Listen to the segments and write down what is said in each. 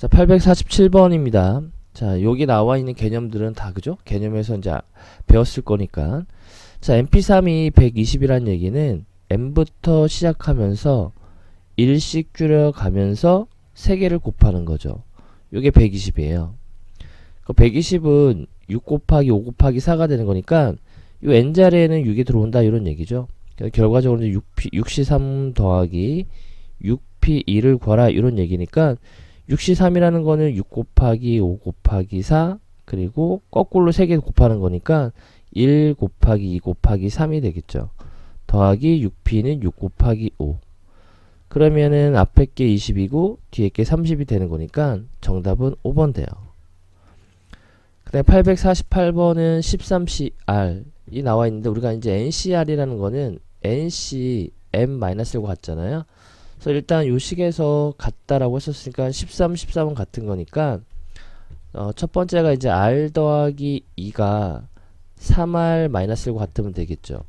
자, 847번입니다. 자, 여기 나와 있는 개념들은 다 그죠? 개념에서 이제 배웠을 거니까. 자, MP3이 120이란 얘기는 M부터 시작하면서 1씩 줄여가면서 3개를 곱하는 거죠. 요게 120이에요. 그 120은 6 곱하기 5 곱하기 4가 되는 거니까 요 N자리에는 6이 들어온다 이런 얘기죠. 결과적으로 6시 3 더하기 6P2를 구하라 이런 얘기니까 6시 3이라는 거는 6 곱하기 5 곱하기 4 그리고 거꾸로 3개 곱하는 거니까 1 곱하기 2 곱하기 3이 되겠죠. 더하기 6P는 6 곱하기 5. 그러면은 앞에 게 20이고 뒤에 게 30이 되는 거니까 정답은 5번 돼요. 그 다음에 848번은 13CR이 나와 있는데 우리가 이제 NCR이라는 거는 NC M-를 같잖아요. 그래서 일단 요 식에서 같다라고 했었으니까 13, 13은 같은 거니까 첫 번째가 이제 R 더하기 2가 3R-과 같으면 되겠죠.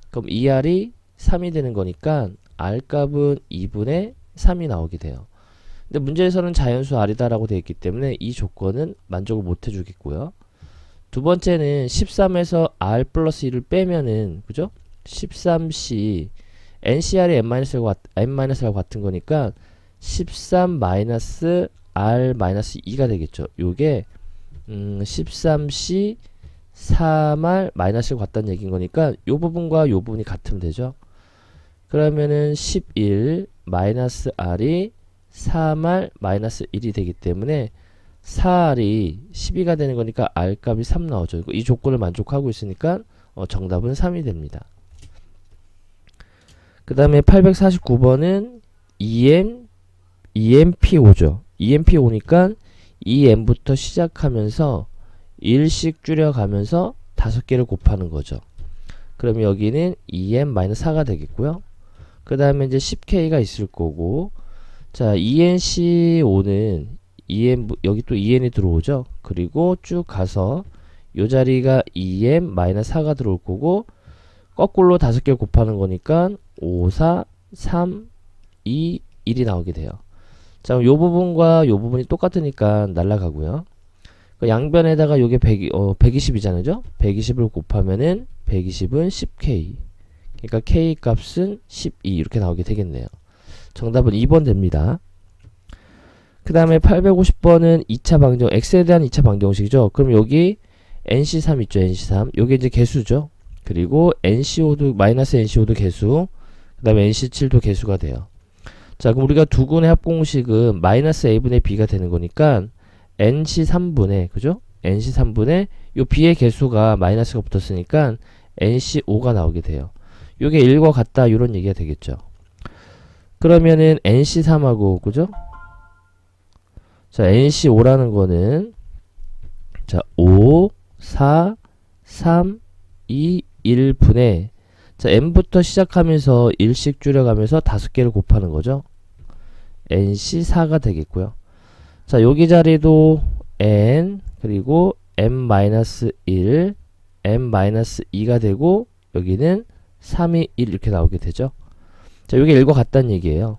그럼 2R이 3이 되는 거니까 R 값은 2분의 3이 나오게 돼요. 근데 문제에서는 자연수 R이다 라고 되어 있기 때문에 이 조건은 만족을 못 해주겠고요. 두 번째는 13에서 R 플러스 1을 빼면은 그죠? 13C NCR이 M-라고 같은 거니까 13 R-2가 되겠죠. 요게 13C 3R-과 같다는 얘기인 거니까 요 부분과 요 부분이 같으면 되죠. 그러면은 11 R이 3R-1이 되기 때문에 4R이 12가 되는 거니까 R 값이 3 나오죠. 이 조건을 만족하고 있으니까 정답은 3이 됩니다. 그 다음에 849번은 EMP5죠. EMP5니까 EM부터 시작하면서 1씩 줄여가면서 5개를 곱하는 거죠. 그럼 여기는 EM-4가 되겠고요. 그 다음에 이제 10K가 있을 거고, 자, ENC5는 여기 또 EN이 들어오죠. 그리고 쭉 가서 요 자리가 EM-4가 들어올 거고, 거꾸로 5개 곱하는 거니까 5, 4, 3, 2, 1이 나오게 돼요. 자, 그럼 요 부분과 요 부분이 똑같으니까 날라가고요. 그 양변에다가 요게 120이잖아요. 120을 곱하면은 120은 10K. 그러니까 K 값은 12 이렇게 나오게 되겠네요. 정답은 2번 됩니다. 그 다음에 850번은 2차 방정, X에 대한 2차 방정식이죠. 그럼 여기 NC3 있죠. NC3. 요게 이제 개수죠. 그리고 NCO도, 마이너스 NCO도 개수, 그 다음에 NC7도 개수가 돼요. 자, 그럼 우리가 두근의 합공식은 마이너스 A분의 B가 되는 거니까 NC3분의, 그죠? NC3분의 요 B의 개수가 마이너스가 붙었으니까 NC5가 나오게 돼요. 요게 1과 같다, 이런 얘기가 되겠죠. 그러면은 NC3하고, 그죠? 자, NC5라는 거는, 자, 5, 4, 3, 2, 1분의, 자, M부터 시작하면서 1씩 줄여가면서 5개를 곱하는 거죠. NC4가 되겠고요. 자, 여기 자리도 N, 그리고 M-1, M-2가 되고, 여기는 3, 2, 1 이렇게 나오게 되죠. 자, 요게 1과 같다는 얘기예요.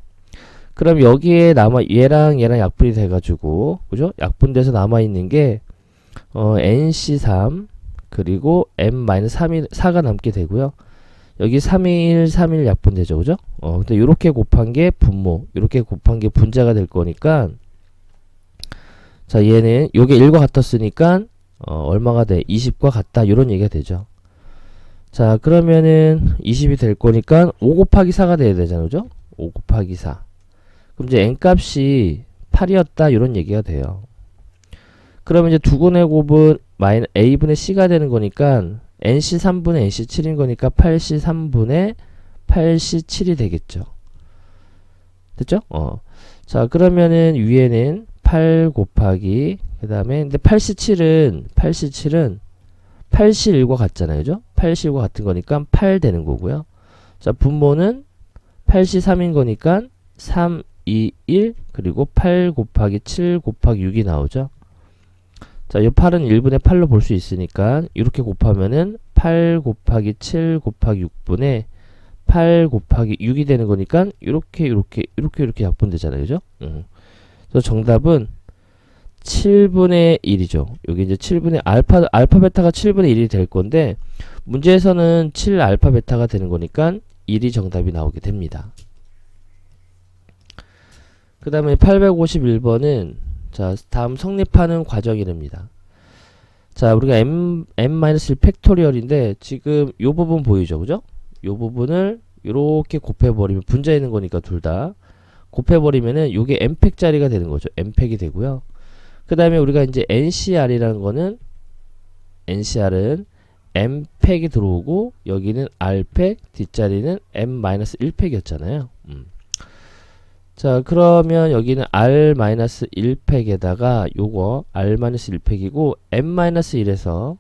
그럼 여기에 얘랑 약분이 돼가지고, 그죠? 약분돼서 남아있는 게, NC3, 그리고 M-4가 남게 되고요. 여기 3, 3, 1 약분되죠. 그죠? 근데 요렇게 곱한 게 분모, 요렇게 곱한 게 분자가 될 거니까, 자, 얘는 요게 1과 같았으니까, 얼마가 돼? 20과 같다. 요런 얘기가 되죠. 자, 그러면은 20이 될 거니까 5 곱하기 4가 돼야 되잖아요. 그죠? 5 곱하기 4. 그럼 이제 n값이 8이었다. 이런 얘기가 돼요. 그러면 이제 두근의 곱은 a분의 c가 되는 거니까 nc3분의 nc7인 거니까 8c3분의 8c7이 되겠죠. 됐죠? 자, 그러면은 위에는 8 곱하기 그 다음에 근데 8c7은 8c1과 같잖아요. 그죠? 8c1과 같은 거니까 8 되는 거고요. 자, 분모는 8c3인 거니까 3, 2, 1 그리고 8 곱하기 7 곱하기 6이 나오죠. 자, 이 8은 1분의 8로 볼 수 있으니까 이렇게 곱하면은 8 곱하기 7 곱하기 6분의 8 곱하기 6이 되는 거니까 이렇게 약분되잖아요. 그죠? 그래서 정답은 7분의 1이죠. 여기 이제 7분의 알파 베타가 7분의 1이 될 건데 문제에서는 7 알파 베타가 되는 거니까 1이 정답이 나오게 됩니다. 그 다음에 851번은 자, 다음 성립하는 과정이랍니다. 자, 우리가 m-1 팩토리얼인데 지금 요 부분 보이죠, 그죠? 요 부분을 이렇게 곱해버리면 분자에 있는 거니까 둘 다 곱해버리면은 요게 m팩짜리가 되는 거죠. m팩이 되고요. 그 다음에 우리가 이제 ncr이라는 거는 ncr은 m팩이 들어오고 여기는 r팩 뒷자리는 m-1팩이었잖아요. 자, 그러면 여기는 r-1팩에다가 요거 r-1팩이고 m-1에서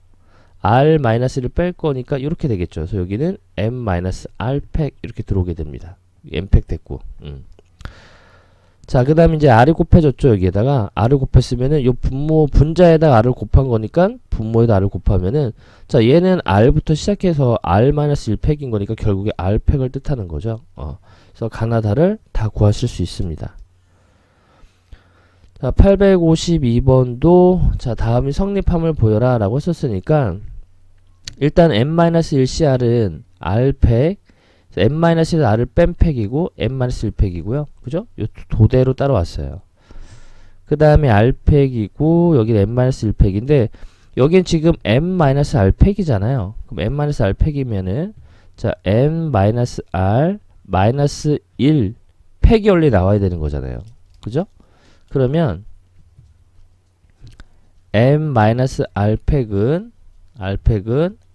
r-1을 뺄 거니까 이렇게 되겠죠. 그래서 여기는 m-r팩 이렇게 들어오게 됩니다. m팩 됐고. 자, 그 다음에 이제 r이 곱해졌죠. 여기에다가 r을 곱했으면은 요 분모 분자에다가 r을 곱한 거니까 분모에다 r을 곱하면은 자, 얘는 r부터 시작해서 r-1팩인 거니까 결국에 r팩을 뜻하는 거죠. 그래서 가나다를 다 구하실 수 있습니다. 자, 852번도 자, 다음이 성립함을 보여라 라고 했었으니까 일단 m-1cr은 r팩 m-1은 r을 뺀 팩이고 m-1팩이고요. 그죠? 요 도대로 따라왔어요. 그 다음에 r팩이고 여기는 m-1팩인데 여긴 지금 m-r팩이잖아요. 그럼 m-r팩이면은 자, m-r 마이너스 1 팩이 원래 나와야 되는 거잖아요. 그죠? 그러면 m-r팩은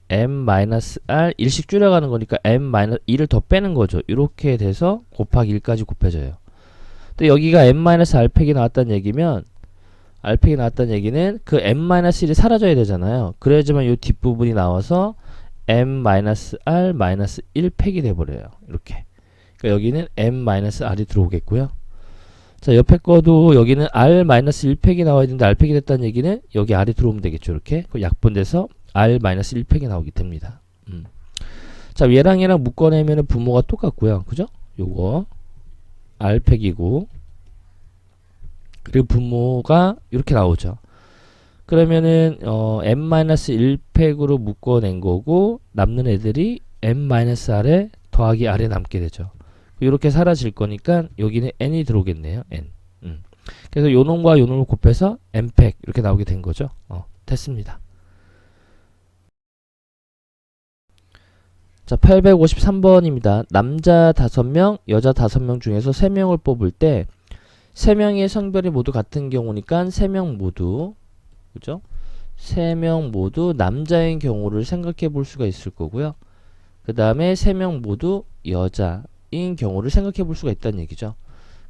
m-r 일씩 줄여가는 거니까 m-1을 더 빼는 거죠. 이렇게 돼서 곱하기 1까지 곱해져요. 근데 여기가 m-r팩이 나왔다는 얘기면 r팩이 나왔다는 얘기는 그 m-1이 사라져야 되잖아요. 그래야지만 이 뒷부분이 나와서 m-r-1 팩이 돼버려요. 이렇게. 그러니까 여기는 m-r이 들어오겠고요. 자, 옆에 거도 여기는 r-1팩이 나와야 되는데 r팩이 됐다는 얘기는 여기 r이 들어오면 되겠죠. 이렇게 약분돼서 r-1팩이 나오게 됩니다. 자, 얘랑 얘랑 묶어내면 분모가 똑같고요. 그죠? 요거 r팩이고 그리고 분모가 이렇게 나오죠. 그러면은 m-1팩으로 묶어낸 거고 남는 애들이 m-r에 더하기 r에 남게 되죠. 이렇게 사라질 거니까 여기는 n이 들어오겠네요. n. 그래서 요 놈과 요 놈을 곱해서 n팩 이렇게 나오게 된 거죠. 됐습니다. 자, 853번입니다. 남자 5명, 여자 5명 중에서 3명을 뽑을 때 3명의 성별이 모두 같은 경우니까 3명 모두 그죠? 3명 모두 남자인 경우를 생각해 볼 수가 있을 거고요. 그 다음에 3명 모두 여자인 경우를 생각해 볼 수가 있다는 얘기죠.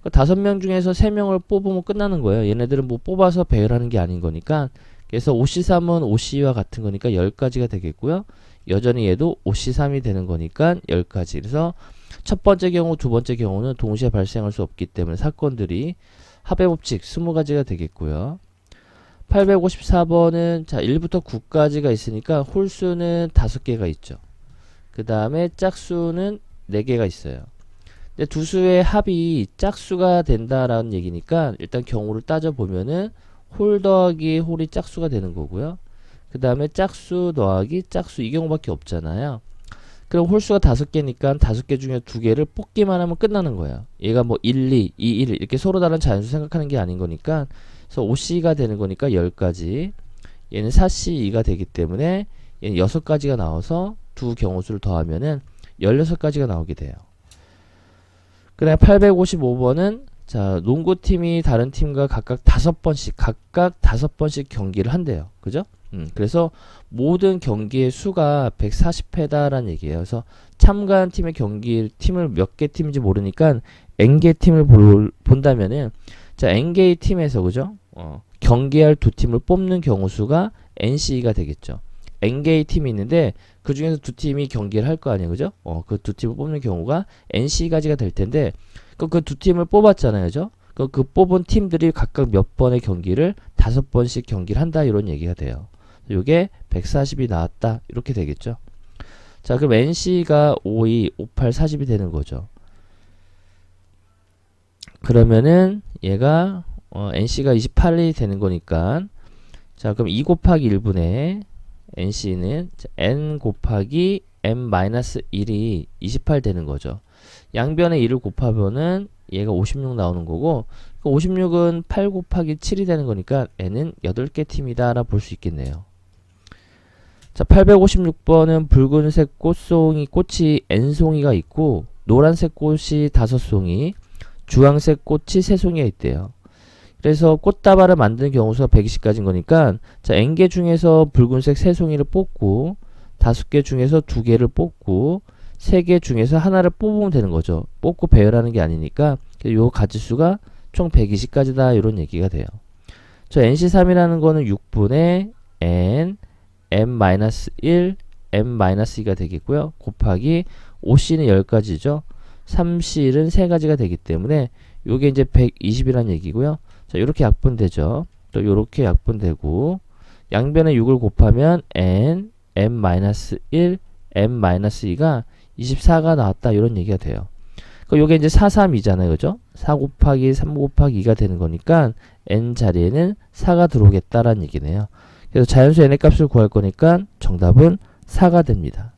5명 중에서 3명을 뽑으면 끝나는 거예요. 얘네들은 뭐 뽑아서 배열하는 게 아닌 거니까. 그래서 5C3은 5C와 같은 거니까 10가지가 되겠고요. 여전히 얘도 5C3이 되는 거니까 10가지. 그래서 첫 번째 경우, 두 번째 경우는 동시에 발생할 수 없기 때문에 사건들이 합의 법칙 20가지가 되겠고요. 854번은 자 1부터 9까지가 있으니까 홀수는 5개가 있죠. 그 다음에 짝수는 4개가 있어요. 근데 두 수의 합이 짝수가 된다라는 얘기니까 일단 경우를 따져보면은 홀 더하기 홀이 짝수가 되는 거고요. 그 다음에 짝수 더하기 짝수 이 경우밖에 없잖아요. 그럼 홀수가 5개니까 5개 중에 2개를 뽑기만 하면 끝나는 거예요. 얘가 뭐 1, 2, 2, 1 이렇게 서로 다른 자연수 생각하는 게 아닌 거니까 그래서 5C가 되는 거니까 10가지 얘는 4C2가 되기 때문에 얘는 6가지가 나와서 두 경우수를 더하면은 16가지가 나오게 돼요. 그 다음에 855번은 자 농구팀이 다른 팀과 각각 5번씩 경기를 한대요. 그죠? 그래서 모든 경기의 수가 140회다라는 얘기예요. 그래서 참가한 팀의 팀을 몇 개 팀인지 모르니까 n개 팀을 본다면은 자 n개의 팀에서 그죠? 경기할 두 팀을 뽑는 경우 수가 NC가 되겠죠. n개의 팀이 있는데 그 중에서 두 팀이 경기를 할 거 아니에요. 그죠? 그 두 팀을 뽑는 경우가 NC가지가 될 텐데 그 두 팀을 뽑았잖아요. 그죠? 그 뽑은 팀들이 각각 몇 번의 경기를 5번씩 경기를 한다 이런 얘기가 돼요. 요게 140이 나왔다 이렇게 되겠죠. 자 그럼 NC가 52, 58, 40이 되는 거죠. 그러면은 얘가 NC가 28이 되는 거니까 자 그럼 2 곱하기 1분의 NC는 N 곱하기 M-1이 28 되는 거죠. 양변에 2를 곱하면은 얘가 56 나오는 거고 56은 8 곱하기 7이 되는 거니까 N은 8개 팀이다 라 볼 수 있겠네요. 자 856번은 붉은색 꽃이 N송이가 있고 노란색 꽃이 5송이 주황색 꽃이 3송이가 있대요. 그래서 꽃다발을 만드는 경우수가 120가지인 거니까 자 N개 중에서 붉은색 3송이를 뽑고 5개 중에서 2개를 뽑고 3개 중에서 하나를 뽑으면 되는 거죠. 뽑고 배열하는 게 아니니까 요 가지수가 총 120가지다 이런 얘기가 돼요. 저 NC3이라는 거는 6분의 N M-1 M-2가 되겠고요. 곱하기 OC는 10가지죠. 3C는 3가지가 되기 때문에 요게 이제 120이라는 얘기고요. 자, 요렇게 약분되죠. 또 요렇게 약분되고 양변에 6을 곱하면 N M-1 M-2가 24가 나왔다 이런 얘기가 돼요. 요게 이제 4, 3이잖아요. 그죠? 4 곱하기 3 곱하기 2가 되는 거니까 N 자리에는 4가 들어오겠다라는 얘기네요. 그래서 자연수 N의 값을 구할 거니까 정답은 4가 됩니다.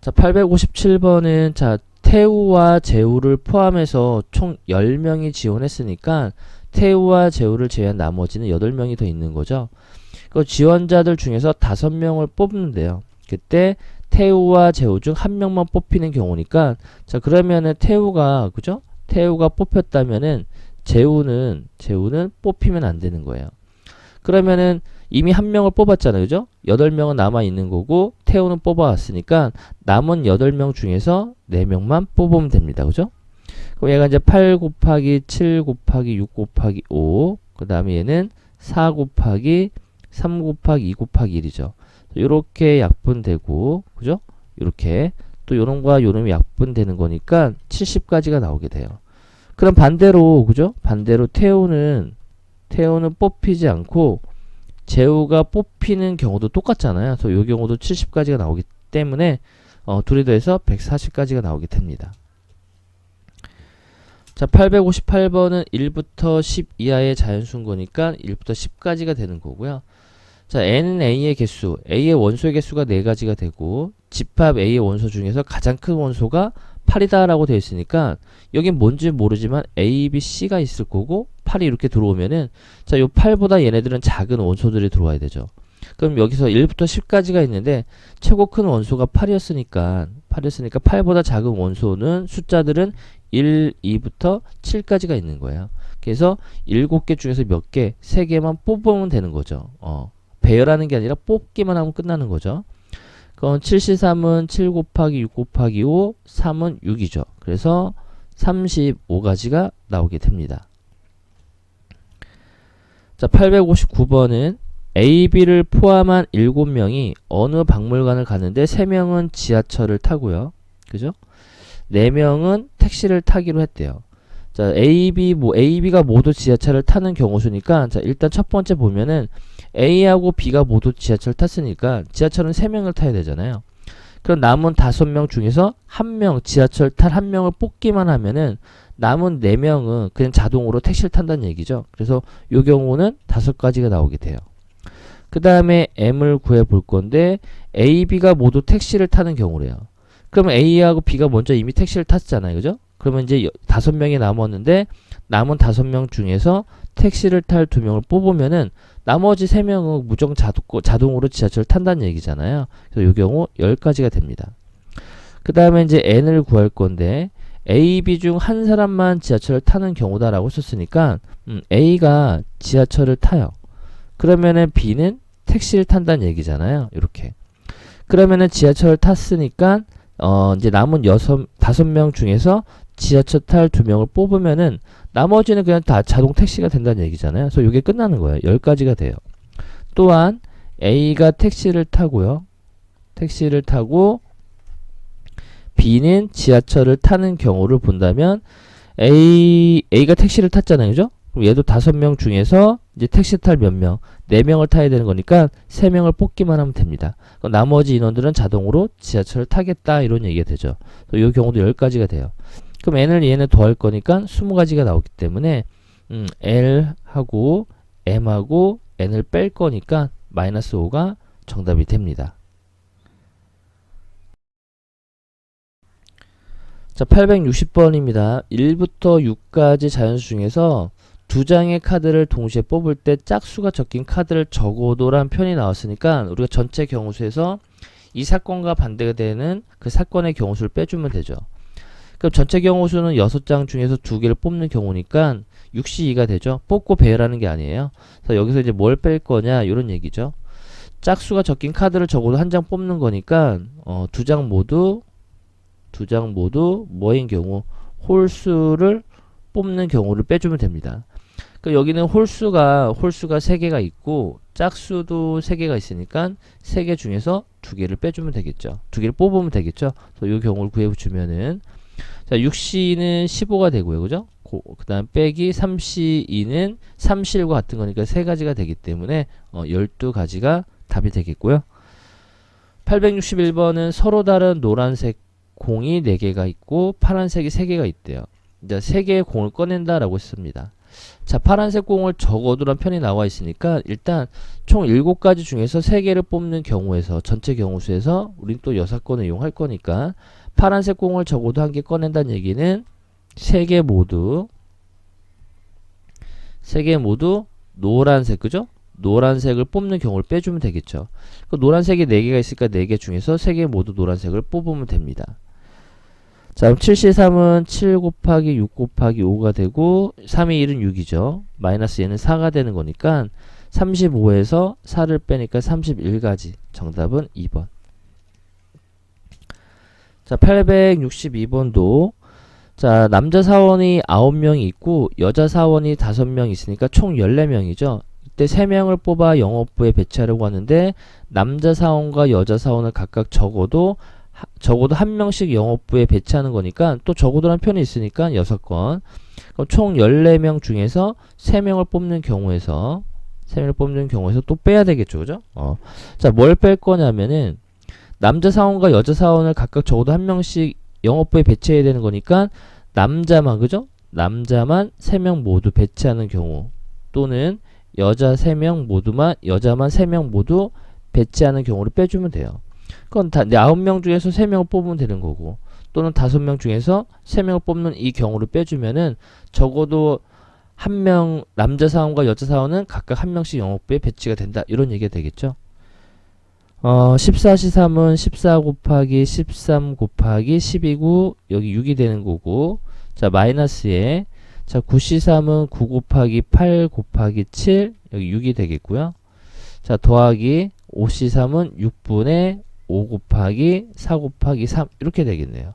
자, 857번은 자, 태우와 재우를 포함해서 총 10명이 지원했으니까 태우와 재우를 제외한 나머지는 8명이 더 있는 거죠. 그 지원자들 중에서 5명을 뽑는데요. 그때 태우와 재우 중 1명만 뽑히는 경우니까 자, 그러면은 태우가 그죠? 태우가 뽑혔다면은 재우는 뽑히면 안 되는 거예요. 그러면은 이미 1명을 뽑았잖아요. 그죠? 8명은 남아 있는 거고 태우는 뽑아왔으니까 남은 8명 중에서 4명만 뽑으면 됩니다. 그죠? 그럼 얘가 이제 8 곱하기 7 곱하기 6 곱하기 5 그 다음에 얘는 4 곱하기 3 곱하기 2 곱하기 1이죠. 요렇게 약분되고 그죠? 요렇게 또 요놈과 요놈이 약분되는 거니까 70가지가 나오게 돼요. 그럼 반대로 그죠? 반대로 태우는 뽑히지 않고 재우가 뽑히는 경우도 똑같잖아요. 그래서 이 경우도 70가지가 나오기 때문에 둘이 더해서 140가지가 나오게 됩니다. 자, 858번은 1부터 10 이하의 자연수인 거니까 1부터 10까지가 되는 거고요. 자, N은 A의 개수, A의 원소의 개수가 4가지가 되고 집합 A의 원소 중에서 가장 큰 원소가 8이다 라고 되어 있으니까 여긴 뭔지 모르지만 A, B, C가 있을 거고 8이 이렇게 들어오면은 자, 요 8보다 얘네들은 작은 원소들이 들어와야 되죠. 그럼 여기서 1부터 10까지가 있는데 최고 큰 원소가 8이었으니까 8보다 작은 원소는 숫자들은 1, 2부터 7까지가 있는 거예요. 그래서 7개 중에서 몇 개, 3개만 뽑으면 되는 거죠. 배열하는 게 아니라 뽑기만 하면 끝나는 거죠. 그럼 7C3은 7 곱하기 6 곱하기 5, 3은 6이죠. 그래서 35가지가 나오게 됩니다. 자, 859번은 A, B를 포함한 7명이 어느 박물관을 가는데 3명은 지하철을 타고요. 그죠? 4명은 택시를 타기로 했대요. 자, A, B가 모두 지하철을 타는 경우수니까 자, 일단 첫 번째 보면은 A하고 B가 모두 지하철 탔으니까 지하철은 3명을 타야 되잖아요. 그럼 남은 5명 중에서 1명, 지하철 탈 1명을 뽑기만 하면은 남은 4명은 그냥 자동으로 택시를 탄다는 얘기죠. 그래서 이 경우는 5가지가 나오게 돼요. 그 다음에 M을 구해 볼 건데 A, B가 모두 택시를 타는 경우래요. 그러면 A하고 B가 먼저 이미 택시를 탔잖아요. 그죠? 그러면 이제 5명이 남았는데 남은 5명 중에서 택시를 탈 2명을 뽑으면은 나머지 3명은 무조건 자동으로 지하철을 탄다는 얘기잖아요. 그래서 이 경우 10가지가 됩니다. 그 다음에 이제 N을 구할 건데 A, B 중 한 사람만 지하철을 타는 경우다라고 썼으니까 A가 지하철을 타요. 그러면은 B는 택시를 탄다는 얘기잖아요. 이렇게. 그러면은 지하철을 탔으니까 이제 남은 5명 중에서 지하철 탈 2명을 뽑으면은 나머지는 그냥 다 자동 택시가 된다는 얘기잖아요. 그래서 이게 끝나는 거예요. 10가지가 돼요. 또한 A가 택시를 타고요. 택시를 타고 B는 지하철을 타는 경우를 본다면 A가 택시를 탔잖아요. 그죠? 그럼 얘도 5명 중에서 이제 택시 탈 몇 명? 4명을 타야 되는 거니까 3명을 뽑기만 하면 됩니다. 그럼 나머지 인원들은 자동으로 지하철을 타겠다 이런 얘기가 되죠. 이 경우도 10가지가 돼요. 그럼 n을 얘는 더할 거니까 20가지가 나오기 때문에 L하고 M하고 n을 뺄 거니까 마이너스 5가 정답이 됩니다. 자, 860번입니다. 1부터 6까지 자연수 중에서 두 장의 카드를 동시에 뽑을 때 짝수가 적힌 카드를 적어도란 표현이 나왔으니까 우리가 전체 경우수에서 이 사건과 반대가 되는 그 사건의 경우수를 빼주면 되죠. 그럼 전체 경우수는 6장 중에서 2개를 뽑는 경우니까 6C2가 되죠. 뽑고 배열하는 게 아니에요. 그래서 여기서 이제 뭘 뺄 거냐 이런 얘기죠. 짝수가 적힌 카드를 적어도 한 장 뽑는 거니까 두 장 모두 뭐인 경우 홀수를 뽑는 경우를 빼주면 됩니다. 그러니까 여기는 홀수가 3개가 있고 짝수도 3개가 있으니까 3개 중에서 2개를 빼주면 되겠죠. 2개를 뽑으면 되겠죠. 그래서 이 경우를 구해주면은 자 6C는 15가 되고요. 그죠? 그 다음 빼기 3C2는 3C1과 같은 거니까 3가지가 되기 때문에 12가지가 답이 되겠고요. 861번은 서로 다른 노란색 공이 4개가 있고 파란색이 3개가 있대요. 이제 3개의 공을 꺼낸다 라고 했습니다. 자, 파란색 공을 적어두란 편이 나와 있으니까 일단 총 7가지 중에서 3개를 뽑는 경우에서 전체 경우수에서 우린 또 6건을 이용할 거니까 파란색 공을 적어도 1개 꺼낸다는 얘기는 3개 모두 노란색, 그죠? 노란색을 뽑는 경우를 빼주면 되겠죠. 그 노란색이 4개가 있으니까 4개 중에서 3개 모두 노란색을 뽑으면 됩니다. 자, 그럼 7C3은 7 곱하기 6 곱하기 5가 되고 3이 1은 6이죠. 마이너스 얘는 4가 되는 거니까 35에서 4를 빼니까 31가지. 정답은 2번. 자, 862번도 자, 남자 사원이 9명이 있고 여자 사원이 5명 있으니까 총 14명이죠. 이때 3명을 뽑아 영업부에 배치하려고 하는데 남자 사원과 여자 사원을 각각 적어도 한 명씩 영업부에 배치하는 거니까 또 적어도란 편이 있으니까 6건. 그럼 총 14명 중에서 3명을 뽑는 경우에서 또 빼야 되겠죠. 그죠? 자, 뭘 뺄 거냐면은 남자 사원과 여자 사원을 각각 적어도 한 명씩 영업부에 배치해야 되는 거니까 남자만, 그죠? 남자만 3명 모두 배치하는 경우 또는 여자만 3명 모두 배치하는 경우를 빼주면 돼요. 그건 다 9명 중에서 3명을 뽑으면 되는 거고 또는 5명 중에서 3명을 뽑는 이 경우를 빼주면은 적어도 한 명 남자 사원과 여자 사원은 각각 한 명씩 영업부에 배치가 된다 이런 얘기가 되겠죠. 14C3은 14 곱하기 13 곱하기 12고 여기 6이 되는 거고 자 마이너스에 자 9C3은 9 곱하기 8 곱하기 7 여기 6이 되겠고요. 자 더하기 5C3은 6분의 5 곱하기 4 곱하기 3 이렇게 되겠네요.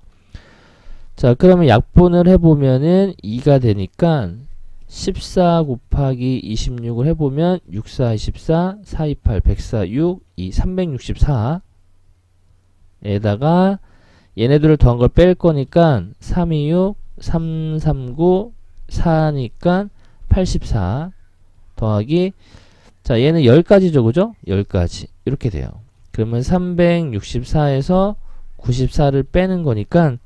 자 그러면 약분을 해보면은 2가 되니까 14 곱하기 26을 해보면 6, 4, 24, 4, 2, 8, 104, 6, 2, 364 에다가 얘네들을 더한 걸 뺄 거니까 3, 2, 6, 3, 3, 9, 4니까 84 더하기 자 얘는 10가지죠. 그죠? 10가지 이렇게 돼요. 그러면 364에서 94를 빼는 거니까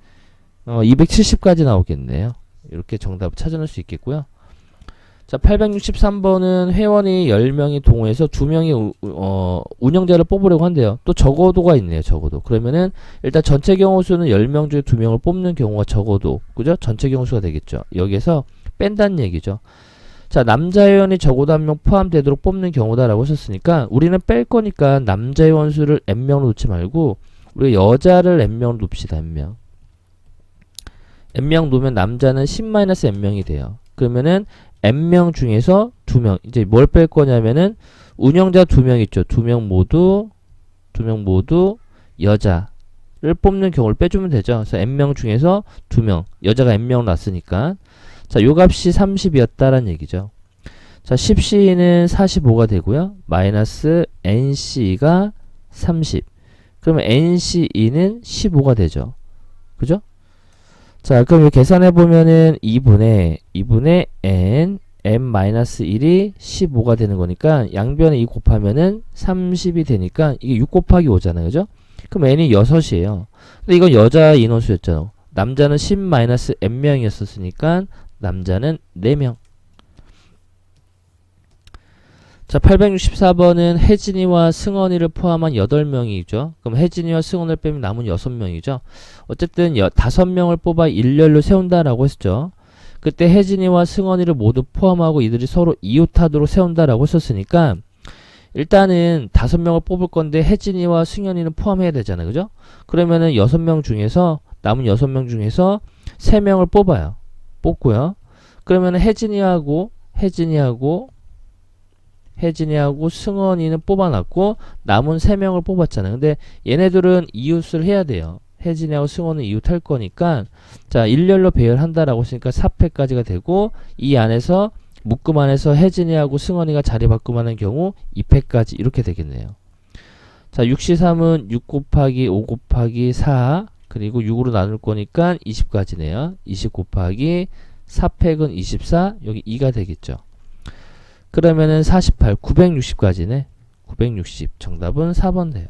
270까지 나오겠네요. 이렇게 정답을 찾아낼 수 있겠고요. 자, 863번은 회원이 10명이 동호해서 2명이 운영자를 뽑으려고 한대요. 또 적어도가 있네요. 적어도. 그러면은 일단 전체 경우수는 10명 중에 2명을 뽑는 경우가 적어도. 그죠? 전체 경우수가 되겠죠. 여기에서 뺀다는 얘기죠. 자, 남자 회원이 적어도 1명 포함되도록 뽑는 경우다라고 했었으니까 우리는 뺄 거니까 남자 회원 수를 n명으로 놓지 말고 우리가 여자를 n명으로 놉시다. n명. n명 놓으면 남자는 10-n명이 돼요. 그러면은 n명 중에서 2명 이제 뭘 뺄 거냐면은 운영자 2명 있죠. 2명 모두 여자를 뽑는 경우를 빼주면 되죠. 그래서 n명 중에서 2명 여자가 n명 났으니까 자, 요 값이 30이었다라는 얘기죠. 자, 10C는 45가 되고요. 마이너스 NC가 30. 그러면 NC2는 15가 되죠. 그죠? 자, 그럼 이거 계산해보면은 2분의 N, M-1이 15가 되는 거니까 양변에 2 곱하면은 30이 되니까 이게 6 곱하기 5잖아요. 그죠? 그럼 N이 6이에요. 근데 이건 여자 인원수였잖아. 남자는 10-n명이었으니까 남자는 4명. 자, 864번은 혜진이와 승원이를 포함한 8명이죠. 그럼 혜진이와 승원을 빼면 남은 6명이죠. 어쨌든 5명을 뽑아 일렬로 세운다라고 했죠. 그때 혜진이와 승원이를 모두 포함하고 이들이 서로 이웃하도록 세운다라고 했었으니까 일단은 5명을 뽑을 건데 혜진이와 승현이는 포함해야 되잖아요. 그죠? 그러면은 6명 중에서 남은 6명 중에서 3명을 뽑아요. 뽑고요. 그러면은 혜진이하고 승원이는 뽑아놨고 남은 3명을 뽑았잖아요. 근데 얘네들은 이웃을 해야 돼요. 혜진이하고 승원은 이웃할 거니까 자 일렬로 배열한다라고 했으니까 4패까지가 되고 이 안에서 묶음 안에서 혜진이하고 승원이가 자리 바꿈하는 경우 2패까지 이렇게 되겠네요. 자 6C3은 6 곱하기 5 곱하기 4 그리고 6으로 나눌 거니까 20까지네요. 20 곱하기 4팩은 24 여기 2가 되겠죠. 그러면은 48 960까지네. 960 정답은 4번 돼요.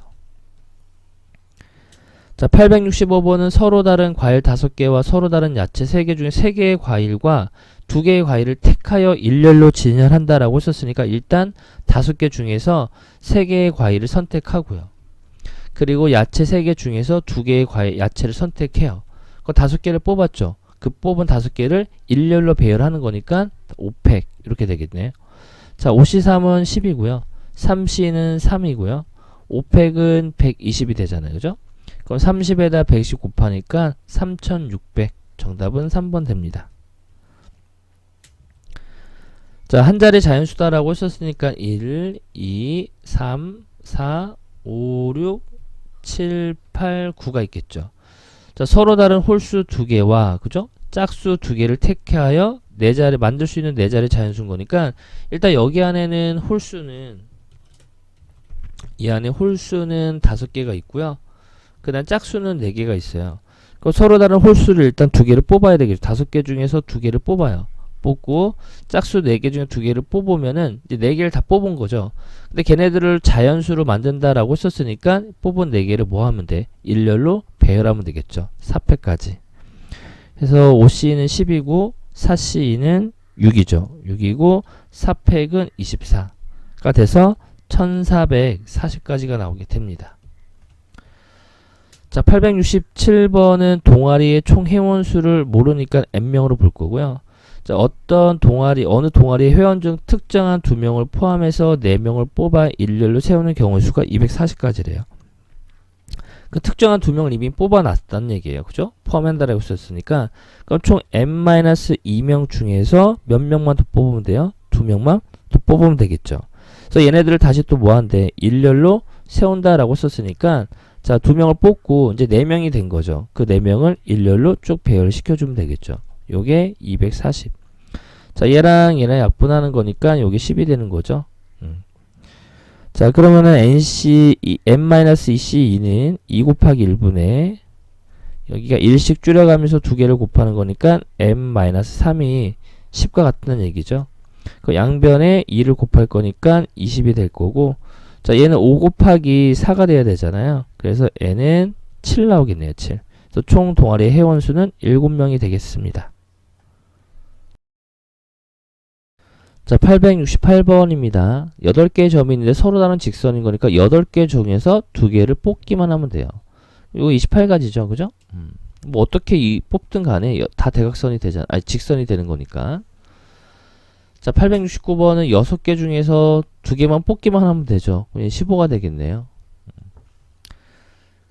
자 865번은 서로 다른 과일 5개와 서로 다른 야채 3개 중에 3개의 과일과 2개의 과일을 택하여 일렬로 진열한다라고 했었으니까 일단 5개 중에서 3개의 과일을 선택하고요. 그리고 야채 3개 중에서 2개의 과일 야채를 선택해요. 그 5개를 뽑았죠. 그 뽑은 5개를 일렬로 배열하는 거니까 5팩 이렇게 되겠네요. 자 5C3은 10이고요. 3C는 3이고요. 5팩은 120이 되잖아요. 그죠? 그럼 30에다 120 곱하니까 3600 정답은 3번 됩니다. 자, 한 자리 자연수다라고 했었으니까 1, 2, 3, 4, 5, 6, 7, 8, 9가 있겠죠. 자, 서로 다른 홀수 2개와 그죠? 짝수 2개를 택하여 4자리 만들 수 있는 4자리 자연수인 거니까 일단 여기 안에는 홀수는 이 안에 홀수는 5개가 있고요. 그 다음 짝수는 4개가 있어요. 그럼 서로 다른 홀수를 일단 2개를 뽑아야 되겠죠. 5개 중에서 2개를 뽑아요. 뽑고 짝수 4개 중에 2개를 뽑으면은 이제 4개를 다 뽑은 거죠. 근데 걔네들을 자연수로 만든다라고 했었으니까 뽑은 4개를 뭐 하면 돼? 일렬로 배열하면 되겠죠. 4패까지. 그래서 5C는 10이고 4C는 6이죠. 6이고 4팩은 24가 돼서 1440까지가 나오게 됩니다. 자, 867번은 동아리의 총 회원수를 모르니까 n명으로 볼 거고요. 자, 어떤 동아리, 어느 동아리 회원 중 특정한 2명을 포함해서 4명을 뽑아 일렬로 세우는 경우 수가 240까지래요. 그 특정한 2명을 이미 뽑아놨다는 얘기예요. 그죠? 포함한다라고 썼으니까. 그럼 총 n-2명 중에서 몇 명만 더 뽑으면 돼요? 2명만 더 뽑으면 되겠죠. 그래서 얘네들을 다시 또 뭐 한대? 일렬로 세운다라고 썼으니까 자, 2명을 뽑고 이제 4명이 된 거죠. 그 4명을 일렬로 쭉 배열시켜주면 되겠죠. 요게 240. 자, 얘랑 약분하는 거니까 요게 10이 되는 거죠. 자, 그러면은 n-2c2는 2 곱하기 1분의 여기가 1씩 줄여가면서 2개를 곱하는 거니까 n-3이 10과 같다는 얘기죠. 그 양변에 2를 곱할 거니까 20이 될 거고 자, 얘는 5 곱하기 4가 돼야 되잖아요. 그래서 n은 7 나오겠네요. 7. 그래서 총 동아리 회원수는 7명이 되겠습니다. 자, 868번입니다. 8개의 점이 있는데 서로 다른 직선인 거니까 8개 중에서 2개를 뽑기만 하면 돼요. 이거 28가지죠. 그죠? 뭐 어떻게 뽑든 간에 다 대각선이 되잖아. 아니, 직선이 되는 거니까. 자, 869번은 6개 중에서 2개만 뽑기만 하면 되죠. 15가 되겠네요.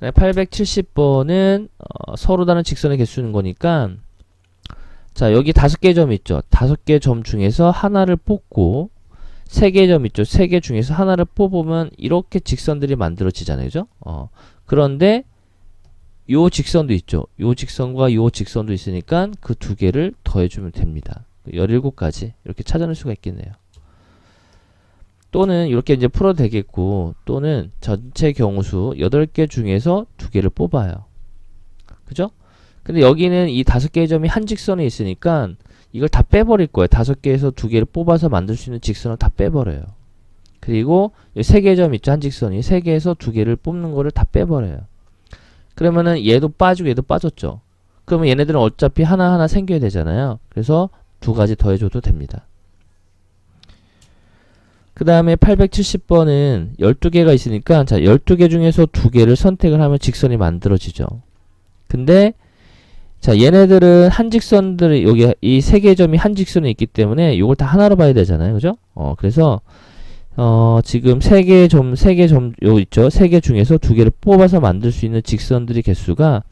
870번은 서로 다른 직선의 개수는 거니까 자, 여기 5개의 점 있죠. 5개의 점 중에서 하나를 뽑고 3개의 점 있죠. 3개 중에서 하나를 뽑으면 이렇게 직선들이 만들어지잖아요. 그죠? 그런데 요 직선도 있죠. 요 직선과 요 직선도 있으니까 그 2개를 더해주면 됩니다. 17가지 이렇게 찾아낼 수가 있겠네요. 또는 이렇게 이제 풀어도 되겠고 또는 전체 경우수 8개 중에서 2개를 뽑아요. 그죠? 근데 여기는 이 5개의 점이 한 직선에 있으니까 이걸 다 빼버릴 거예요. 5개에서 2개를 뽑아서 만들 수 있는 직선을 다 빼버려요. 그리고 3개의 점 있죠. 한 직선이 3개에서 2개를 뽑는 거를 다 빼버려요. 그러면은 얘도 빠지고 얘도 빠졌죠. 그러면 얘네들은 어차피 하나하나 생겨야 되잖아요. 그래서 두 가지 더해줘도 됩니다. 그 다음에 870번은 12개가 있으니까 자 12개 중에서 2개를 선택을 하면 직선이 만들어지죠. 근데 자 얘네들은 한직선들이 여기 이 3개의 점이 한직선에 있기 때문에 이걸 다 하나로 봐야 되잖아요. 그죠? 그래서 지금 3개 점 요 있죠? 3개 중에서 2개를 뽑아서 만들 수 있는 직선들의 개수가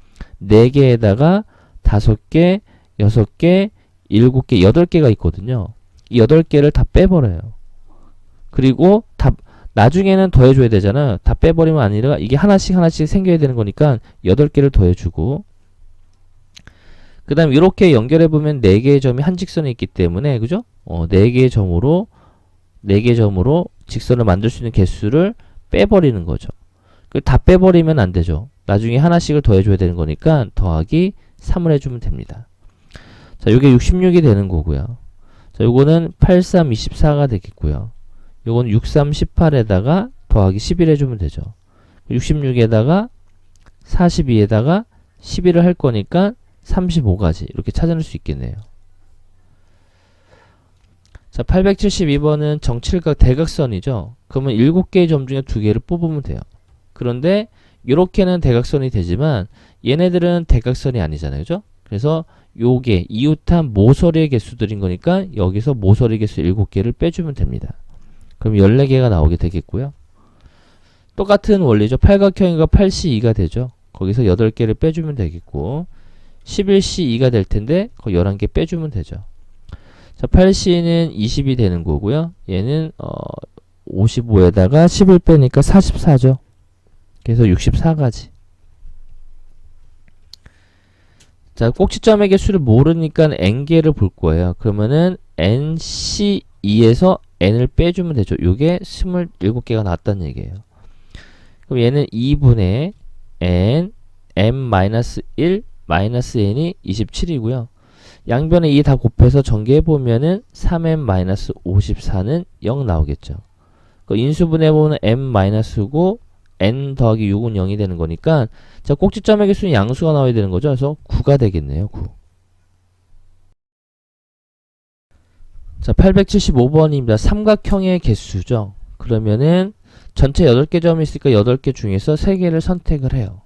4개에다가 5개, 6개, 7개, 8개가 있거든요. 이 8개를 다 빼버려요. 그리고 다 나중에는 더해줘야 되잖아요. 다 빼버리면 아니라 이게 하나씩 생겨야 되는 거니까 8개를 더해주고 그 다음 이렇게 연결해보면 4개의 점이 한 직선에 있기 때문에 그죠? 4개의 점으로 직선을 만들 수 있는 개수를 빼버리는 거죠. 다 빼버리면 안 되죠. 나중에 하나씩을 더해줘야 되는 거니까 더하기 3을 해주면 됩니다. 자, 요게 66이 되는 거고요. 자, 요거는 8, 3, 24가 되겠고요. 요건 6, 3, 18에다가 더하기 11 해주면 되죠. 66에다가 42에다가 11을 할 거니까 35가지 이렇게 찾아낼 수 있겠네요. 자, 872번은 정칠각 대각선이죠. 그러면 7개의 점 중에 2개를 뽑으면 돼요. 그런데 이렇게는 대각선이 되지만 얘네들은 대각선이 아니잖아요. 그죠? 그래서 요게 이웃한 모서리의 개수들인 거니까 여기서 모서리 개수 7개를 빼주면 됩니다. 그럼 14개가 나오게 되겠고요. 똑같은 원리죠. 팔각형이가 8C2가 되죠. 거기서 8개를 빼주면 되겠고 11C2가 될 텐데 거기 11개 빼주면 되죠. 자, 8C는 20이 되는 거고요. 얘는 55에다가 10을 빼니까 44죠. 그래서 64가지. 자, 꼭지점의 개수를 모르니까 n개를 볼 거예요. 그러면은 nC2에서 n을 빼주면 되죠. 요게 27개가 나왔다는 얘기예요. 그럼 얘는 2분의 n, m-1, 마이너스 n이 27이고요. 양변에 2 다 곱해서 전개해보면은 3m-54는 0 나오겠죠. 그 인수분해보면 m-9고 n 더하기 6은 0이 되는 거니까 자, 꼭지점의 개수는 양수가 나와야 되는 거죠. 그래서 9가 되겠네요. 9. 자, 875번입니다. 삼각형의 개수죠. 그러면은 전체 8개 점이 있으니까 8개 중에서 3개를 선택을 해요.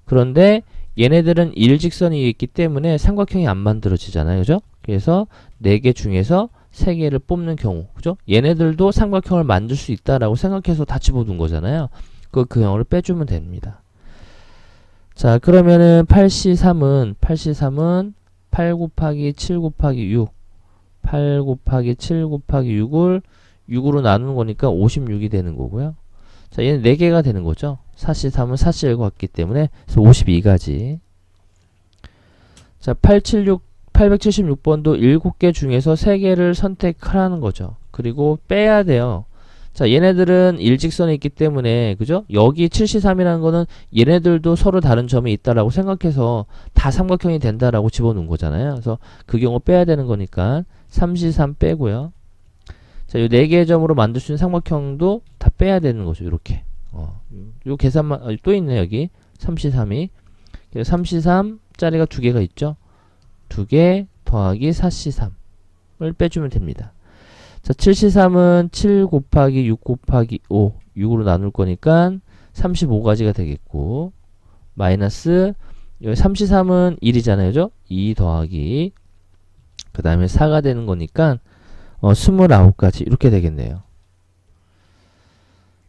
그런데 얘네들은 일직선이 있기 때문에 삼각형이 안 만들어지잖아요. 그죠? 그래서 4개 중에서 3개를 뽑는 경우. 그죠? 얘네들도 삼각형을 만들 수 있다라고 생각해서 다 집어둔 거잖아요. 그 경우를 빼주면 됩니다. 자, 그러면은 8C3은 8 곱하기 7 곱하기 6 8 곱하기 7 곱하기 6을 6으로 나누는 거니까 56이 되는 거고요. 자, 얘는 4개가 되는 거죠. 4C3은 4C를 같기 때문에 그래서 52가지. 자, 876번도 7개 중에서 3개를 선택하라는 거죠. 그리고 빼야 돼요. 자, 얘네들은 일직선에 있기 때문에 그죠? 여기 7C3이라는 거는 얘네들도 서로 다른 점이 있다라고 생각해서 다 삼각형이 된다라고 집어넣은 거잖아요. 그래서 그 경우 빼야 되는 거니까 3C3 빼고요. 자, 요 4개의 점으로 만들 수 있는 삼각형도 다 빼야 되는 거죠. 이렇게. 요 계산만 또 있네 여기. 3C3이. 3C3짜리가 2개가 있죠. 2개 더하기 4C3을 빼주면 됩니다. 자, 7C3은 7 곱하기 6 곱하기 5 6으로 나눌 거니까 35가지가 되겠고 마이너스 여기 3C3은 1이잖아요. 그죠? 2 더하기 그 다음에 4가 되는 거니까 29가지 이렇게 되겠네요.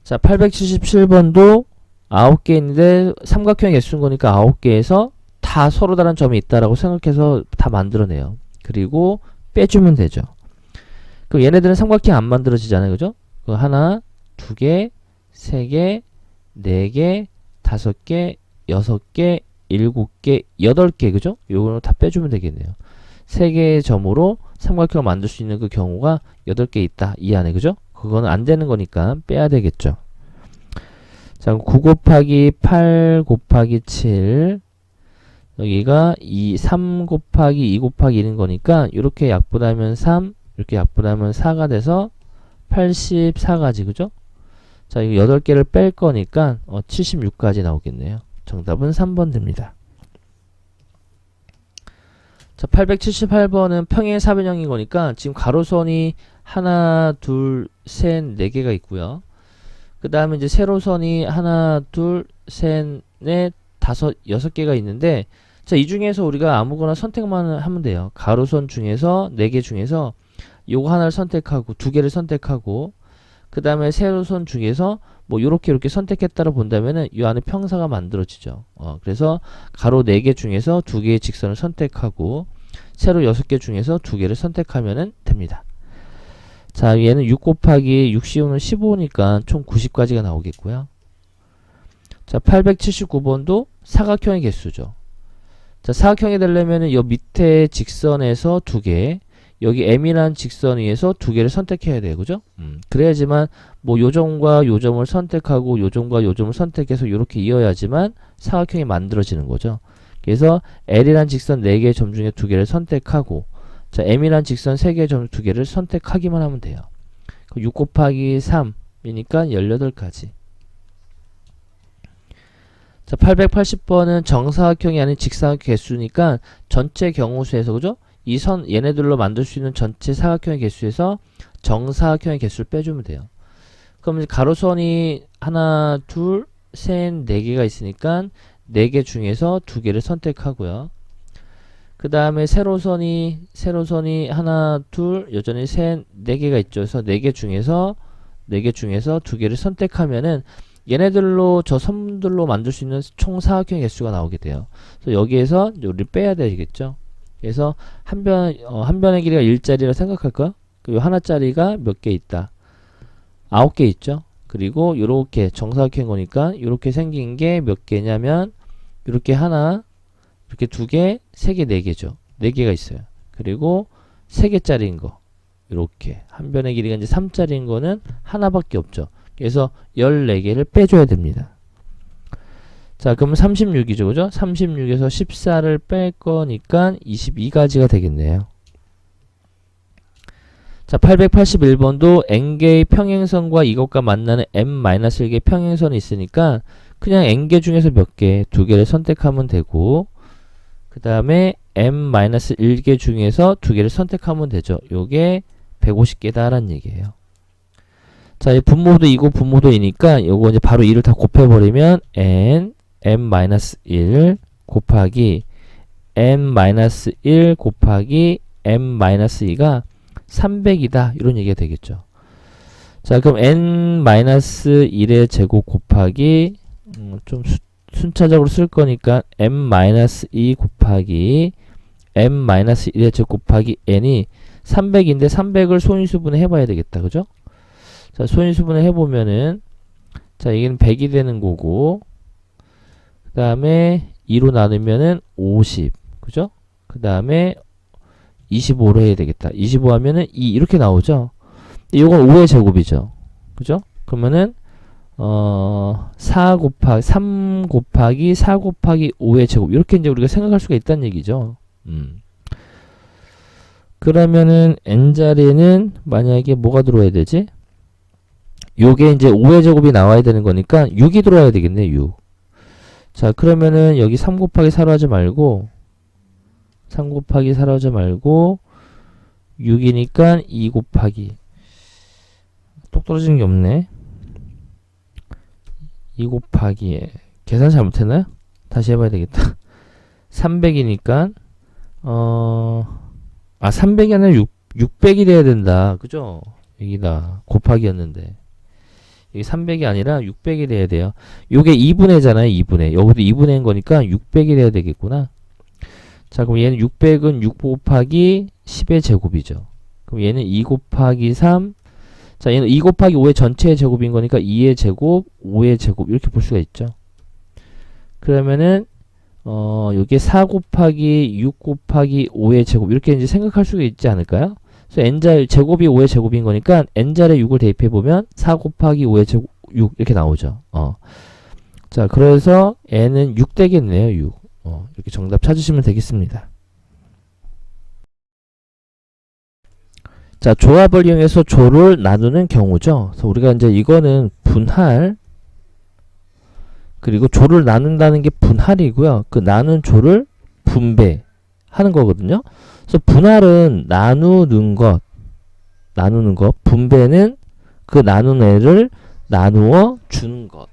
자, 877번도 9개 있는데 삼각형의 개수인 거니까 9개에서 다 서로 다른 점이 있다라고 생각해서 다 만들어내요. 그리고 빼주면 되죠. 그럼 얘네들은 삼각형 안 만들어지잖아요. 그죠? 그 하나, 2개, 3개, 4개, 5개, 6개, 7개, 8개. 그죠? 요거는 다 빼주면 되겠네요. 3개의 점으로 삼각형을 만들 수 있는 그 경우가 8개 있다. 이 안에. 그죠? 그거는 안 되는 거니까 빼야 되겠죠. 자, 9 곱하기 8 곱하기 7 여기가 3 곱하기 2 곱하기 1인 거니까 이렇게 약분하면 3 이렇게 약분하면 4가 돼서 84가지. 그죠? 자, 이거 8개를 뺄 거니까 76가지 나오겠네요. 정답은 3번 됩니다. 자, 878번은 평행 사변형인 거니까 지금 가로선이 하나, 둘, 셋, 네 개가 있고요. 그 다음에 이제 세로선이 하나, 둘, 셋, 넷, 다섯, 여섯 개가 있는데, 자, 이 중에서 우리가 아무거나 선택만 하면 돼요. 가로선 중에서 네 개 중에서 요거 하나를 선택하고 두 개를 선택하고, 그 다음에 세로선 중에서 뭐 요렇게 선택했다고 본다면은 이 안에 평사가 만들어지죠. 그래서 가로 4개 중에서 2개의 직선을 선택하고 세로 6개 중에서 2개를 선택하면 됩니다. 자, 얘는 6 곱하기 6 씌우는 15니까 총 90까지가 나오겠고요. 자, 879번도 사각형의 개수죠. 자, 사각형이 되려면 요 밑에 직선에서 2개, 여기 M이라는 직선 위에서 2개를 선택해야 돼요. 그죠? 그래야지만 뭐 요점과 요점을 선택하고 요점과 요점을 선택해서 이렇게 이어야지만 사각형이 만들어지는 거죠. 그래서 L이라는 직선 4개의 점 중에 2개를 선택하고, 자, M이라는 직선 3개의 점 2개를 선택하기만 하면 돼요. 6 곱하기 3이니까 18가지. 자, 880번은 정사각형이 아닌 직사각형 개수니까 전체 경우수에서, 그죠? 이 선 얘네들로 만들 수 있는 전체 사각형의 개수에서 정사각형의 개수를 빼주면 돼요. 그럼 이제 가로선이 하나, 둘, 셋, 네 개가 있으니까 4개 중에서 2개를 선택하고요. 그 다음에 세로선이 하나, 둘, 여전히 셋, 4개가 있죠. 그래서 4개 중에서 2개를 선택하면은 얘네들로 저 선들로 만들 수 있는 총 사각형의 개수가 나오게 돼요. 그래서 여기에서 우리 빼야 되겠죠. 그래서 한 변의 길이가 1짜리라 생각할까? 그리고 하나짜리가 몇 개 있다? 9개 있죠. 그리고 요렇게 정사각형인 거니까 요렇게 생긴 게 몇 개냐면 요렇게 하나, 이렇게 2개, 3개, 4개죠. 4개가 있어요. 그리고 3개짜리인 거 요렇게 한 변의 길이가 이제 3짜리인 거는 하나밖에 없죠. 그래서 14개를 빼줘야 됩니다. 자, 그럼 36이죠. 그죠? 36에서 14를 뺄 거니까 22가지가 되겠네요. 자, 881번도 n개의 평행선과 이것과 만나는 m-1개의 평행선이 있으니까 그냥 n개 중에서 몇 개, 2개를 선택하면 되고, 그 다음에 m-1개 중에서 2개를 선택하면 되죠. 요게 150개다라는 얘기예요. 자, 이 분모도 이고 분모도 이니까 요거 이제 바로 2를 다 곱해버리면 n m-1 곱하기 m-1 곱하기 m-2가 300이다 이런 얘기가 되겠죠. 자, 그럼 n-1의 제곱 곱하기 좀 순차적으로 쓸 거니까 m-2 곱하기 m-1의 제곱 곱하기 n이 300인데 300을 소인수분해 해봐야 되겠다. 그죠? 자, 소인수분해 해보면은, 자, 이게는 100이 되는 거고, 그 다음에 2로 나누면은 50. 그죠? 그 다음에 25로 해야 되겠다. 25 하면은 2 이렇게 나오죠? 이건 5의 제곱이죠. 그죠? 그러면은 3 곱하기 4 곱하기 5의 제곱 이렇게 이제 우리가 생각할 수가 있다는 얘기죠. 그러면은 n자리에는 만약에 뭐가 들어와야 되지? 요게 이제 5의 제곱이 나와야 되는 거니까 6이 들어와야 되겠네. 6. 자, 그러면은 여기 3 곱하기 4로 하지 말고 3 곱하기 4로 하지 말고 6이니까 2 곱하기 똑 떨어지는 게 없네. 2 곱하기에 계산 잘못했나요? 다시 해봐야 되겠다. 300이니까 300이 아니라 600이 돼야 된다. 그죠? 여기다 곱하기였는데 여기 300이 아니라 600이 돼야 돼요. 요게 2분의잖아요. 2분의. 여기도 2분의인 거니까 600이 돼야 되겠구나. 자, 그럼 얘는 600은 6 곱하기 10의 제곱이죠. 그럼 얘는 2 곱하기 3. 자, 얘는 2 곱하기 5의 전체의 제곱인 거니까 2의 제곱, 5의 제곱 이렇게 볼 수가 있죠. 그러면은 요게 4 곱하기 6 곱하기 5의 제곱 이렇게 이제 생각할 수가 있지 않을까요? 그래서 n자 제곱이 5의 제곱인 거니까 n자리에 6을 대입해 보면 4 곱하기 5의 제곱 6 이렇게 나오죠. 자, 그래서 n은 6 되겠네요. 6. 이렇게 정답 찾으시면 되겠습니다. 자, 조합을 이용해서 조를 나누는 경우죠. 그래서 우리가 이제 이거는 분할, 그리고 조를 나눈다는 게 분할이고요. 그 나눈 조를 분배하는 하는 거거든요. 그래서 분할은 나누는 것, 분배는 그 나눈 애를 나누어 주는 것.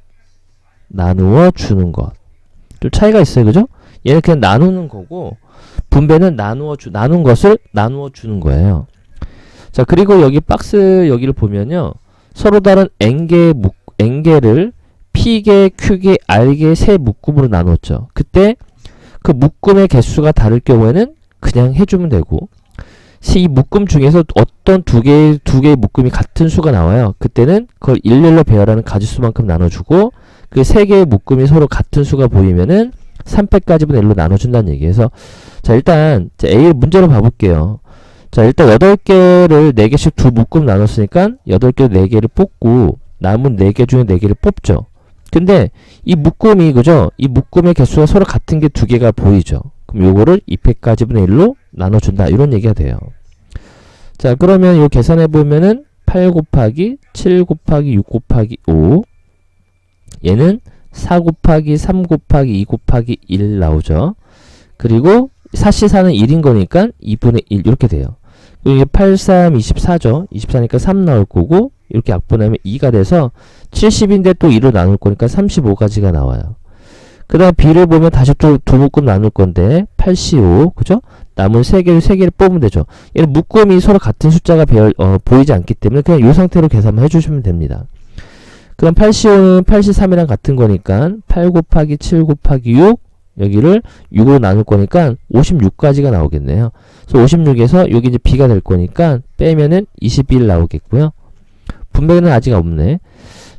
좀 차이가 있어요. 그죠? 얘는 그냥 나누는 거고, 분배는 나눈 것을 나누어 주는 거예요. 자, 그리고 여기 박스 여기를 보면요. 서로 다른 n개를 p개, q개, r개 세 묶음으로 나눴죠. 그때 그 묶음의 개수가 다를 경우에는 그냥 해주면 되고, 이 묶음 중에서 어떤 두 개의 묶음이 같은 수가 나와요. 그때는 그걸 일렬로 배열하는 가지수만큼 나눠주고, 그 세 개의 묶음이 서로 같은 수가 보이면은 3패까지분 1로 나눠준다는 얘기에서, 자, 일단 A 문제로 봐볼게요. 자, 일단 8개를 4개씩 두 묶음 나눴으니까 8개 4개를 뽑고 남은 4개 중에 4개를 뽑죠. 근데 이 묶음이, 그죠? 이 묶음의 개수가 서로 같은 게 2개가 보이죠. 그럼 요거를 2패까지분의 1로 나눠준다. 이런 얘기가 돼요. 자, 그러면 이거 계산해보면은 8 곱하기 7 곱하기 6 곱하기 5, 얘는 4 곱하기 3 곱하기 2 곱하기 1 나오죠. 그리고 4시4는 1인 거니까 2분의 1 이렇게 돼요. 이게 8, 3, 24죠. 24니까 3 나올 거고, 이렇게 약분하면 2가 돼서 70인데 또 2로 나눌 거니까 35가지가 나와요. 그 다음 B를 보면 다시 또 두 묶음 나눌 건데 85, 그죠? 남은 3개를 뽑으면 되죠. 얘는 묶음이 서로 같은 숫자가 보이지 않기 때문에 그냥 이 상태로 계산만 해주시면 됩니다. 그럼 85는 83이랑 같은 거니까 8 곱하기 7 곱하기 6, 여기를 6으로 나눌 거니까 56까지가 나오겠네요. 그래서 56에서 여기 이제 B가 될 거니까 빼면은 21 나오겠고요. 분배는 아직 없네.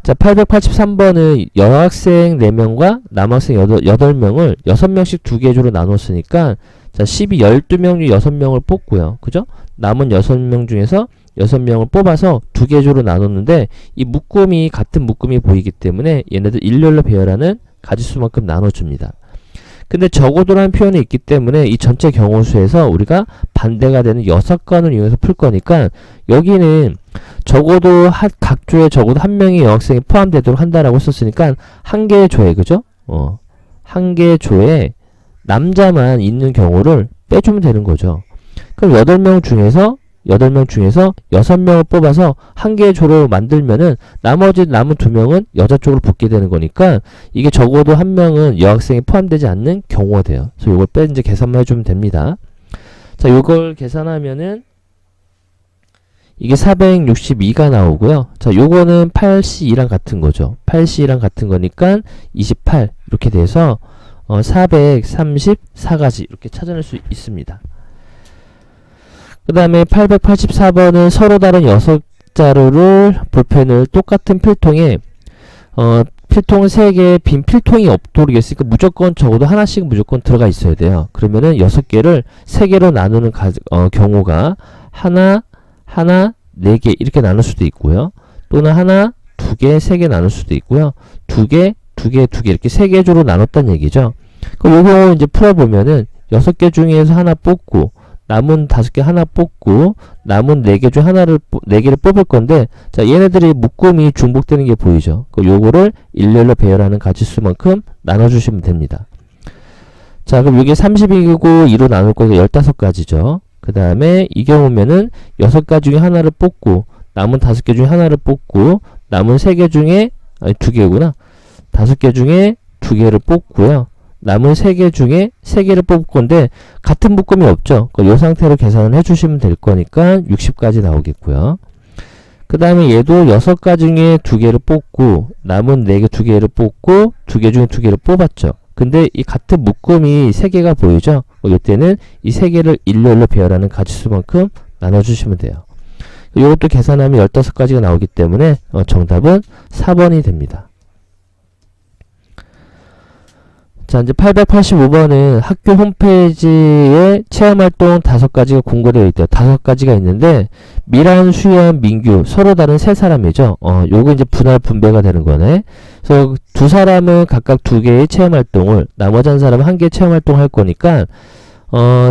자, 883번은 여학생 4명과 남학생 8명을 6명씩 2개조로 나눴으니까, 자, 12명 중 6명을 뽑고요. 그죠? 남은 6명 중에서 6명을 뽑아서 2개조로 나눴는데, 이 묶음이 같은 묶음이 보이기 때문에 얘네들 일렬로 배열하는 가지수만큼 나눠줍니다. 근데 적어도라는 표현이 있기 때문에 이 전체 경우수에서 우리가 반대가 되는 6건을 이용해서 풀 거니까, 여기는 적어도 각 조에 적어도 한 명의 여학생이 포함되도록 한다라고 썼으니까 한 개의 조에, 그죠? 한 개의 조에 남자만 있는 경우를 빼주면 되는 거죠. 그럼 8명 중에서 6명을 뽑아서 한 개의 조로 만들면은 남은 2명은 여자 쪽으로 붙게 되는 거니까, 이게 적어도 한 명은 여학생이 포함되지 않는 경우가 돼요. 그래서 이걸 이제 계산만 해주면 됩니다. 자, 이걸 계산하면은 이게 462가 나오고요. 자, 요거는 8C2랑 같은 거죠. 8C2랑 같은 거니까 28 이렇게 돼서 434가지 이렇게 찾아낼 수 있습니다. 그 다음에 884번은 서로 다른 6자루를 볼펜을 똑같은 필통에 필통 3개 빈 필통이 없도록 했으니까 무조건 적어도 하나씩 무조건 들어가 있어야 돼요. 그러면은 6개를 3개로 나누는 경우가 하나, 4개 이렇게 나눌 수도 있고요. 또는 하나, 2개, 3개 나눌 수도 있고요. 2개, 2개, 2개 이렇게 3개 조로 나눴다는 얘기죠. 그럼 요 경우 이제 풀어보면은 6개 중에서 하나 뽑고 남은 5개 하나 뽑고 남은 4개 중 4개를 뽑을 건데, 자, 얘네들이 묶음이 중복되는 게 보이죠. 요거를 일렬로 배열하는 가지수만큼 나눠주시면 됩니다. 자, 그럼 이게 30이고 2로 나눌 거니까 15가지죠. 그 다음에 이 경우면은 6가지 중에 하나를 뽑고 남은 5개 중에 하나를 뽑고 남은 3개 중에 2개구나. 5개 중에 2개를 뽑고요. 남은 3개 중에 3개를 뽑을 건데 같은 묶음이 없죠. 이 상태로 계산을 해주시면 될 거니까 60까지 나오겠고요. 그 다음에 얘도 6가지 중에 2개를 뽑고 남은 4개 2개를 뽑고 2개 중에 2개를 뽑았죠. 근데 이 같은 묶음이 3개가 보이죠. 이때는 이 3개를 일렬로 배열하는 가지수만큼 나눠주시면 돼요. 이것도 계산하면 15가지가 나오기 때문에 정답은 4번이 됩니다. 자, 이제 885번은 학교 홈페이지에 체험활동 5가지가 공고되어 있대요. 5가지가 있는데, 미란, 수연, 민규 서로 다른 3사람이죠. 요거 이제 분할 분배가 되는 거네. 그래서 2사람은 각각 2개의 체험활동을, 나머지 한 사람은 1개의 체험활동을 할 거니까,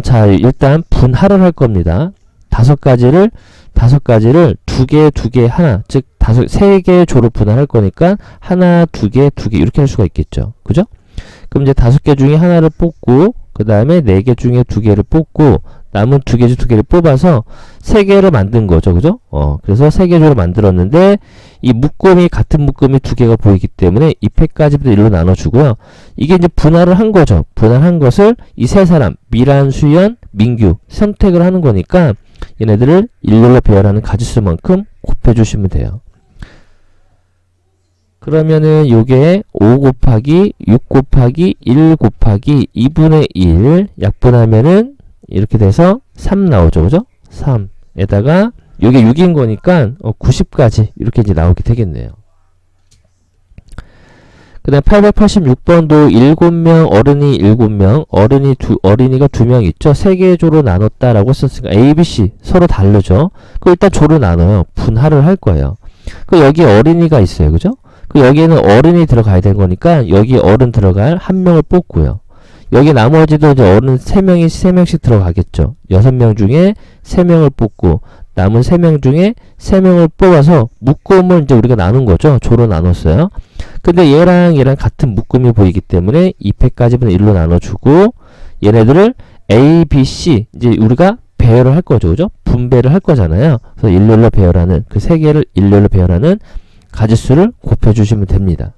자, 일단 분할을 할 겁니다. 5가지를 2개, 하나, 즉 3개의 조로 분할할 거니까 하나, 2개, 2개 이렇게 할 수가 있겠죠. 그죠? 그럼 이제 5개 중에 하나를 뽑고 그 다음에 4개 중에 2개를 뽑고 남은 2개 중 2개를 뽑아서 3개를 만든 거죠. 그죠? 그래서 3개 조로 만들었는데 이 묶음이 같은 묶음이 2개가 보이기 때문에 이 팩까지부터 1로 나눠주고요. 이게 이제 분할을 한 거죠. 분할한 것을 이 세 사람 미란, 수연, 민규 선택을 하는 거니까 얘네들을 일렬로 배열하는 가지수만큼 곱해주시면 돼요. 그러면은 요게 5 곱하기 6 곱하기 1 곱하기 2분의 1 약분하면은 이렇게 돼서 3 나오죠. 그죠? 3에다가 요게 6인 거니까 90까지 이렇게 이제 나오게 되겠네요. 그 다음 886번도 7명, 어른이 7명, 어린이가 2명 있죠? 3개 조로 나눴다라고 썼으니까 A, B, C 서로 다르죠? 그 일단 조로 나눠요. 분할을 할 거예요. 그 여기 어린이가 있어요. 그죠? 그 여기에는 어른이 들어가야 되는 거니까 여기 어른 들어갈 1명을 뽑고요. 여기 나머지도 이제 어른 3명이 3명씩 들어가겠죠. 6명 중에 3명을 뽑고 남은 3명 중에 3명을 뽑아서 묶음을 이제 우리가 나눈 거죠. 조로 나눴어요. 근데 얘랑 같은 묶음이 보이기 때문에 2팩까지는 1로 나눠주고 얘네들을 A, B, C 이제 우리가 배열을 할 거죠. 그죠? 분배를 할 거잖아요. 그래서 일렬로 배열하는 그 3개를 일렬로 배열하는 가지수를 곱해주시면 됩니다.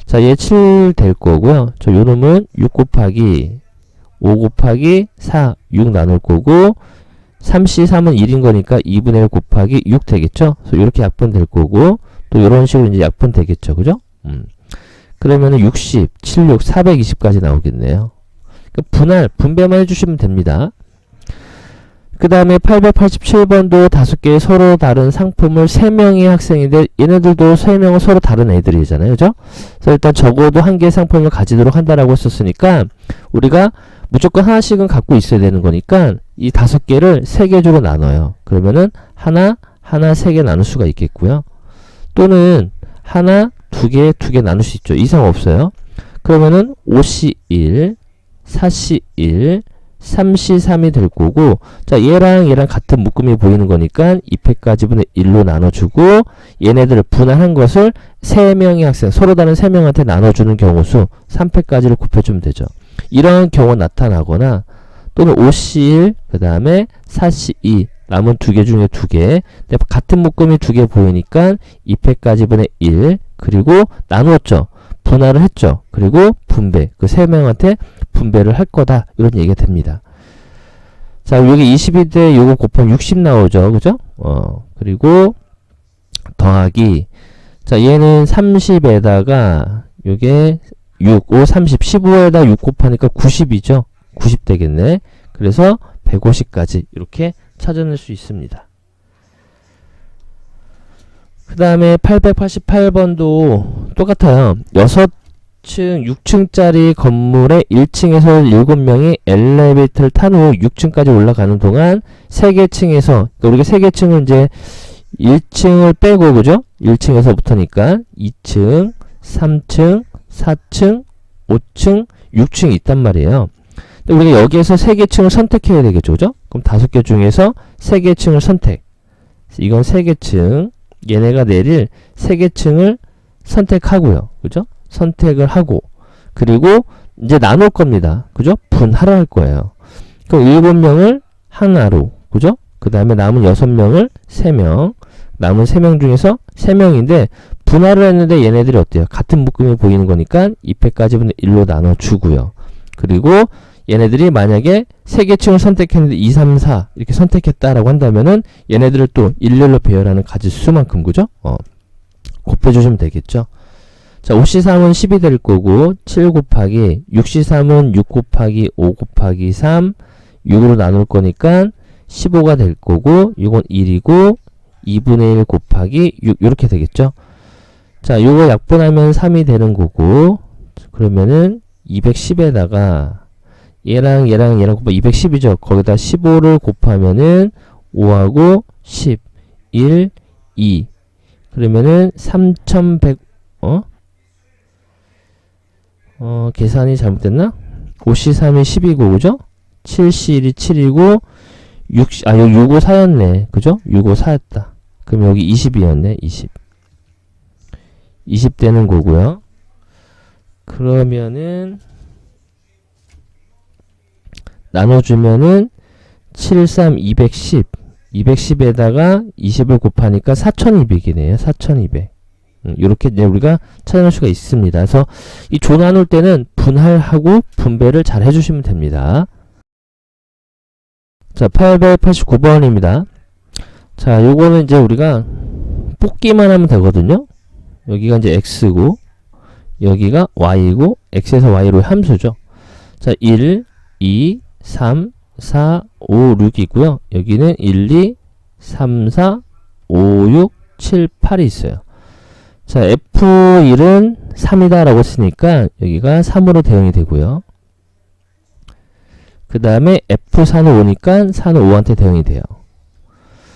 자, 얘 7 될 거고요. 저 요놈은 6 곱하기 5 곱하기 4, 6 나눌 거고 3C3은 1인 거니까 2분의 1 곱하기 6 되겠죠? 그래서 이렇게 약분 될 거고 또 이런 식으로 이제 약분 되겠죠. 그죠? 그러면은 60, 76, 420까지 나오겠네요. 그러니까 분배만 해주시면 됩니다. 그 다음에 887번도 5개의 서로 다른 상품을 3명의 학생인데 얘네들도 3명은 서로 다른 애들이잖아요. 그죠? 그래서 일단 적어도 1개의 상품을 가지도록 한다라고 했었으니까 우리가 무조건 하나씩은 갖고 있어야 되는 거니까 이 5개를 3개 조로 나눠요. 그러면은 하나, 3개 나눌 수가 있겠고요. 또는 하나, 2개, 2개 나눌 수 있죠. 이상 없어요. 그러면은 5C1, 4C1, 3C3이 될 거고 자 얘랑 같은 묶음이 보이는 거니까 2팩까지분의 1로 나눠주고 얘네들을 분할한 것을 3명의 학생 서로 다른 3명한테 나눠주는 경우수 3팩까지를 곱해주면 되죠. 이런 경우 나타나거나 또는 5C1 그 다음에 4C2 남은 2개 중에 2개 같은 묶음이 2개 보이니까 2팩까지분의 1 그리고 나누었죠. 분할을 했죠. 그리고 분배 그 3명한테 분배를 할 거다 이런 얘기가 됩니다. 자 여기 22대 요거 곱하면 60 나오죠. 그죠? 그리고 더하기 자 얘는 30에다가 요게 6, 5, 30, 15에다 6 곱하니까 90이죠. 90 되겠네. 그래서 150까지 이렇게 찾아낼 수 있습니다. 그 다음에 888번도 똑같아요. 6층, 6층짜리 건물에 1층에서 7명이 엘리베이터를 탄 후 6층까지 올라가는 동안 3개 층에서 그러니까 우리가 3개 층은 이제 1층을 빼고 그죠? 1층에서부터니까 2층, 3층, 4층, 5층, 6층이 있단 말이에요. 근데 우리가 여기에서 3개 층을 선택해야 되겠죠. 그죠? 그럼 5개 중에서 3개 층을 선택. 이건 3개 층. 얘네가 내릴 3개 층을 선택하고요. 그죠? 선택을 하고 그리고 이제 나눌 겁니다. 그죠? 분할을 할 거예요. 그럼 7명을 하나로 그죠? 그 다음에 남은 6명을 3명 남은 3명 중에서 3명인데 분할을 했는데 얘네들이 어때요? 같은 묶음이 보이는 거니까 2팩까지는 1로 나눠주고요. 그리고 얘네들이 만약에 3개 층을 선택했는데 2, 3, 4 이렇게 선택했다라고 한다면은 얘네들을 또 일렬로 배열하는 가지수만큼 그죠? 곱해주시면 되겠죠. 자, 5C3은 10이 될 거고 7 곱하기 6C3은 6 곱하기 5 곱하기 3 6으로 나눌 거니까 15가 될 거고 이건 1이고 2분의 1 곱하기 6 이렇게 되겠죠. 자, 요거 약분하면 3이 되는 거고 그러면은 210에다가 얘랑 곱하면 210이죠. 거기다 15를 곱하면은 5하고 10, 1, 2. 그러면은 3100, 계산이 잘못됐나? 5C3이 10이고, 그죠? 7C1이 7이고, 여기 6, 5, 4였네. 그죠? 6, 5, 4였다. 그럼 여기 20이었네. 20. 20 되는 거고요. 그러면은, 나눠주면은 7, 3, 210. 210에다가 20을 곱하니까 4200이네요. 4200. 이렇게 이제 우리가 찾아낼 수가 있습니다. 그래서 이 조 나눌 때는 분할하고 분배를 잘 해주시면 됩니다. 자, 889번입니다. 자, 요거는 이제 우리가 뽑기만 하면 되거든요. 여기가 이제 x고, 여기가 y고, x에서 y로 함수죠. 자, 1, 2, 3, 4, 5, 6이고요. 여기는 1, 2, 3, 4, 5, 6, 7, 8이 있어요. 자, F1은 3이다 라고 했으니까 여기가 3으로 대응이 되고요. 그 다음에 F4는 5니까 4는 5한테 대응이 돼요.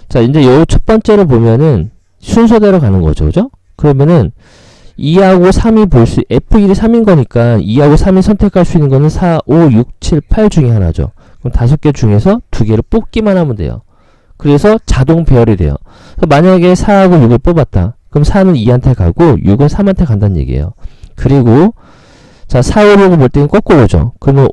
자, 이제 요 첫 번째로 보면은 순서대로 가는 거죠. 그죠? 그러면은 2하고 3이 볼 수, F1이 3인 거니까 2하고 3이 선택할 수 있는 거는 4, 5, 6, 7, 8 중에 하나죠. 그럼 5개 중에서 2개를 뽑기만 하면 돼요. 그래서 자동 배열이 돼요. 만약에 4하고 6을 뽑았다. 그럼 4는 2한테 가고 6은 3한테 간다는 얘기예요. 그리고 자, 4, 5, 6을 볼 때는 거꾸로죠. 그러면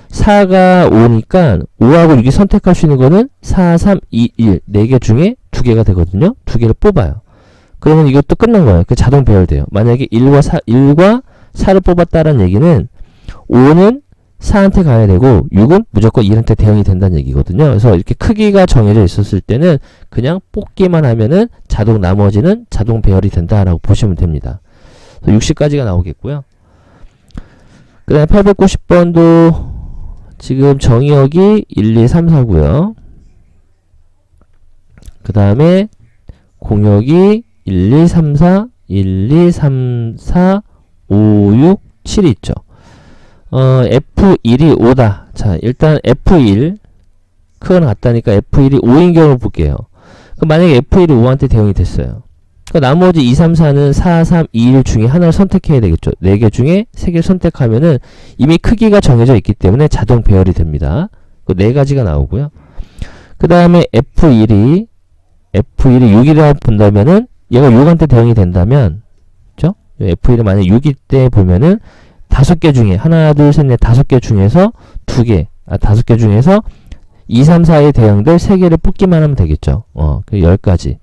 4가 5니까 5하고 6이 선택할 수 있는 거는 4, 3, 2, 1 4개 중에 2개가 되거든요. 2개를 뽑아요. 그러면 이것도 끝난 거예요. 그 자동 배열돼요. 만약에 1과 4를 뽑았다는 얘기는 5는 4한테 가야 되고 6은 무조건 1한테 대응이 된다는 얘기거든요. 그래서 이렇게 크기가 정해져 있었을 때는 그냥 뽑기만 하면은 자동 나머지는 자동 배열이 된다라고 보시면 됩니다. 60까지가 나오겠고요. 그 다음에 890번도 지금 정의역이 1, 2, 3, 4고요. 그 다음에 공역이 1, 2, 3, 4, 1, 2, 3, 4, 5, 6, 7이 있죠. F1이 5다. 자, 일단 F1 크거나 같다니까 F1이 5인 경우를 볼게요. 그럼 만약에 F1이 5한테 대응이 됐어요. 그러니까 나머지 2, 3, 4는 4, 3, 2, 1 중에 하나를 선택해야 되겠죠. 4개 중에 3개를 선택하면은 이미 크기가 정해져 있기 때문에 자동 배열이 됩니다. 그 4가지가 나오고요. 그 다음에 F1이 6이라고 본다면은 얘가 6한테 대응이 된다면, 그죠? F1이 만약 6일 때 보면은 5개 중에 하나, 둘, 셋, 넷 5개 중에서 2개, 5개 중에서 2, 3, 4의 대응들 3개를 뽑기만 하면 되겠죠. 그 10가지.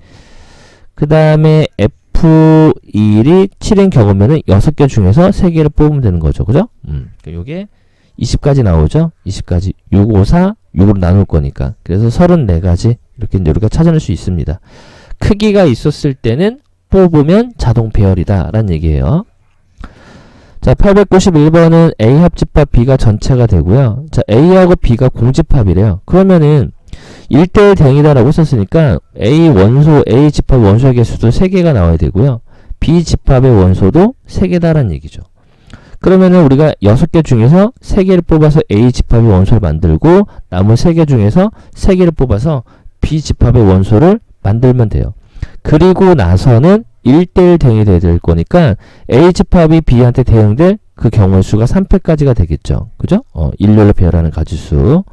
그 다음에 F1이 7인 경우면은 6개 중에서 3개를 뽑으면 되는 거죠. 그죠? 요게 20까지 나오죠? 20까지. 6, 5, 4, 6으로 나눌 거니까. 그래서 34가지. 이렇게 이제 우리가 찾아낼 수 있습니다. 크기가 있었을 때는 뽑으면 자동 배열이다. 라는 얘기예요. 자, 891번은 A 합집합 B가 전체가 되고요. 자, A하고 B가 공집합이래요. 그러면은 1대1 대응이다라고 했었으니까 A 원소, A 집합 원소의 개수도 3개가 나와야 되고요. B 집합의 원소도 3개다라는 얘기죠. 그러면은 우리가 6개 중에서 3개를 뽑아서 A 집합의 원소를 만들고 남은 3개 중에서 3개를 뽑아서 B 집합의 원소를 만들면 돼요. 그리고 나서는 1대1 대응이 돼야 될 거니까 A 집합이 B한테 대응될 그 경우의 수가 3패까지가 되겠죠. 그죠? 일렬로 배열하는 가지수.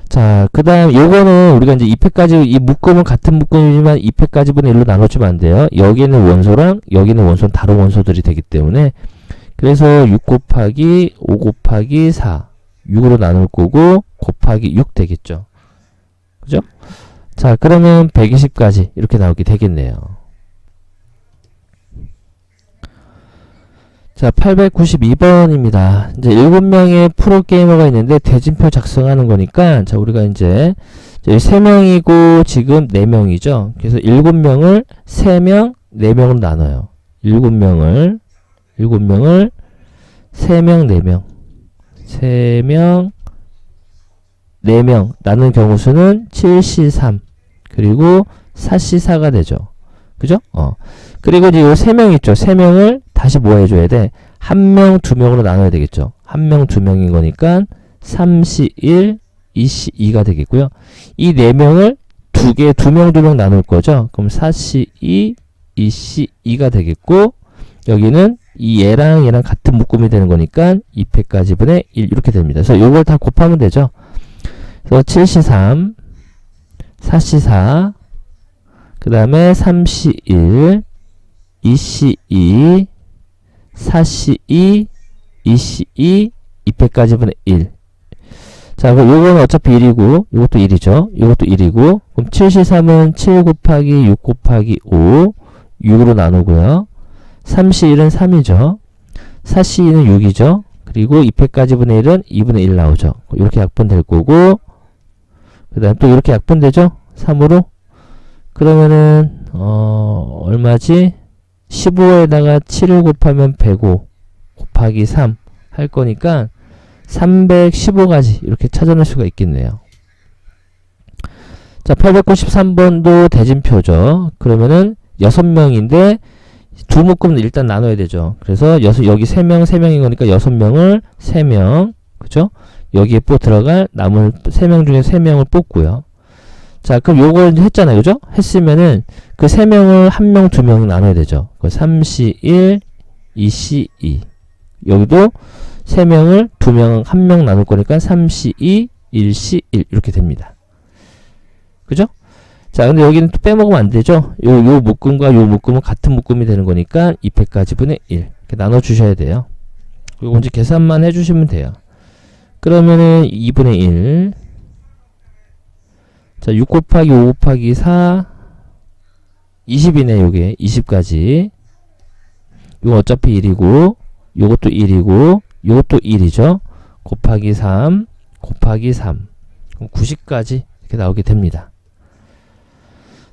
자, 그 다음 요거는 우리가 이제 2패까지, 이 묶음은 같은 묶음이지만 2패까지 분의 1로 나눠주면 안 돼요. 여기는 원소랑 여기는 원소는 다른 원소들이 되기 때문에 그래서 6 곱하기 5 곱하기 4 6으로 나눌 거고 곱하기 6 되겠죠. 그죠? 자, 그러면 120까지 이렇게 나오게 되겠네요. 자, 892번입니다. 이제 7명의 프로게이머가 있는데 대진표 작성하는 거니까, 자, 우리가 이제 3명이고 지금 4명이죠. 그래서 7명을 3명, 4명으로 나눠요. 7명을 3명, 4명. 3명, 4명 나눈 경우 수는 7C3 그리고 4C4가 되죠. 그죠? 그리고 이제 요 3명 있죠. 3명을 다시 뭐 해줘야 돼? 1명, 2명으로 나눠야 되겠죠. 1명, 2명인 거니까 3C1, 2C2가 되겠고요. 이 4명을 2개, 2명, 2명 나눌 거죠. 그럼 4C2, 2C2가 되겠고, 여기는 이 얘랑 얘랑 같은 묶음이 되는 거니까 2패까지 분의 1 이렇게 됩니다. 그래서 요걸 다 곱하면 되죠. 그래서 7C3, 4C4, 그 다음에 3C1, 2C2, 4C2, 2C2, 2패까지 분의 1. 자, 그럼 요거는 어차피 1이고, 요것도 1이죠. 요것도 1이고, 그럼 7C3은 7 곱하기 6 곱하기 5, 6으로 나누고요. 3C1은 3이죠. 4C2는 6이죠. 그리고 2패까지 분의 1은 2분의 1 나오죠. 이렇게 약분될 거고, 그 다음 또 이렇게 약분되죠? 3으로. 그러면은, 얼마지? 15에다가 7을 곱하면 105 곱하기 3 할 거니까, 315가지 이렇게 찾아낼 수가 있겠네요. 자, 893번도 대진표죠. 그러면은 6명인데 두 묶음은 일단 나눠야 되죠. 그래서 여기 3명, 3명인 거니까 6명을 3명, 그죠? 여기에 들어갈 남은 3명 중에 3명을 뽑고요. 자, 그럼 요걸 이제 했잖아요. 그죠? 했으면은 그 3명을 1명, 2명 나눠야 되죠. 3C1, 2C2. 여기도 3명을 2명, 1명 나눌 거니까 3C2, 1C1 이렇게 됩니다. 그죠? 자, 근데 여기는 또 빼먹으면 안 되죠? 요 묶음과 요 묶음은 같은 묶음이 되는 거니까 2패까지 분의 1 이렇게 나눠주셔야 돼요. 요거 이제 계산만 해주시면 돼요. 그러면은 2분의 1. 자, 6 곱하기 5 곱하기 4 20이네. 요게 20까지. 요거 어차피 1이고 요것도 1이고 요것도 1이죠. 곱하기 3 곱하기 3 그럼 90까지 이렇게 나오게 됩니다.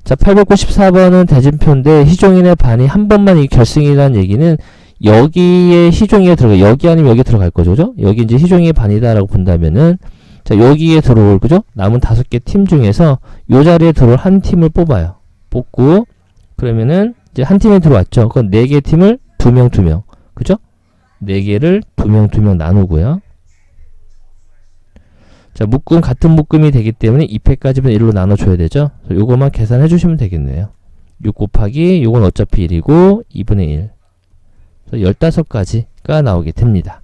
자, 894번은 대진표인데 희종인의 반이 한 번만 이 결승이라는 얘기는 여기에 희종이가 들어가, 여기 아니면 여기 들어갈 거죠. 그죠? 여기 이제 희종의 반이다라고 본다면은, 자, 여기에 들어올, 그죠? 남은 5개 팀 중에서 요 자리에 들어올 한 팀을 뽑아요. 뽑고, 그러면은 이제 한 팀에 들어왔죠. 그건 4개 팀을 2명, 2명. 그죠? 4개를 2명, 2명 나누고요. 자, 묶음, 같은 묶음이 되기 때문에 2패까지는 1로 나눠줘야 되죠. 요거만 계산해 주시면 되겠네요. 6 곱하기, 요건 어차피 1이고, 2분의 1. 15가지가 나오게 됩니다.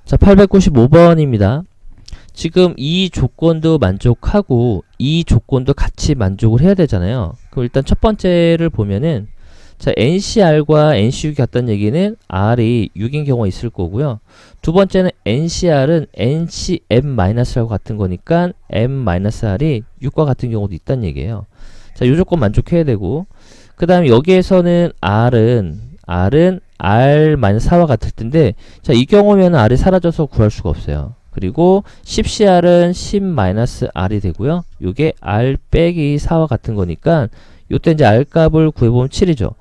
자, 895번입니다. 지금 이 조건도 만족하고, 이 조건도 같이 만족을 해야 되잖아요. 그럼 일단 첫 번째를 보면은, 자, NCR과 NC6이 같다는 얘기는 R이 6인 경우가 있을 거고요. 두 번째는 NCR은 NCM-라고 같은 거니까 M-R이 6과 같은 경우도 있다는 얘기예요. 자, 이 조건 만족해야 되고, 그 다음에 여기에서는 R은 R-4와 같을 텐데, 자, 이 경우면 R이 사라져서 구할 수가 없어요. 그리고 10CR은 10-R이 되고요. 요게 R 빼기 4와 같은 거니까, 요때 이제 R 값을 구해보면 7이죠.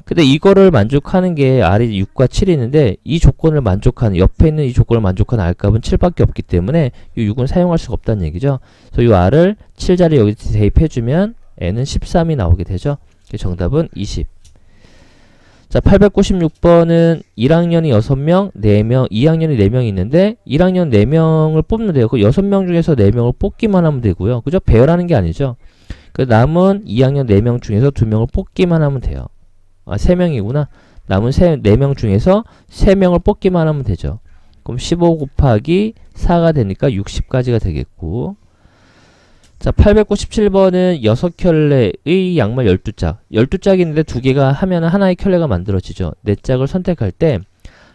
근데 이거를 만족하는 게 R이 6과 7이 있는데 이 조건을 만족하는, 옆에 있는 이 조건을 만족하는 R 값은 7밖에 없기 때문에 이 6은 사용할 수가 없다는 얘기죠. 그래서 이 R을 7 자리에 여기 대입해주면 N은 13이 나오게 되죠. 정답은 20. 자, 896번은 1학년이 6명, 4명, 2학년이 4명이 있는데 1학년 4명을 뽑는데요. 그 6명 중에서 4명을 뽑기만 하면 되고요. 그죠? 배열하는 게 아니죠. 그 남은 2학년 4명 중에서 2명을 뽑기만 하면 돼요. 아, 3명이구나. 남은 4명 중에서 3명을 뽑기만 하면 되죠. 그럼 15 곱하기 4가 되니까 60까지가 되겠고. 자, 897번은 6켤레의 양말 12짝. 12짝이 있는데 2개가 하면 하나의 켤레가 만들어지죠. 4짝을 선택할 때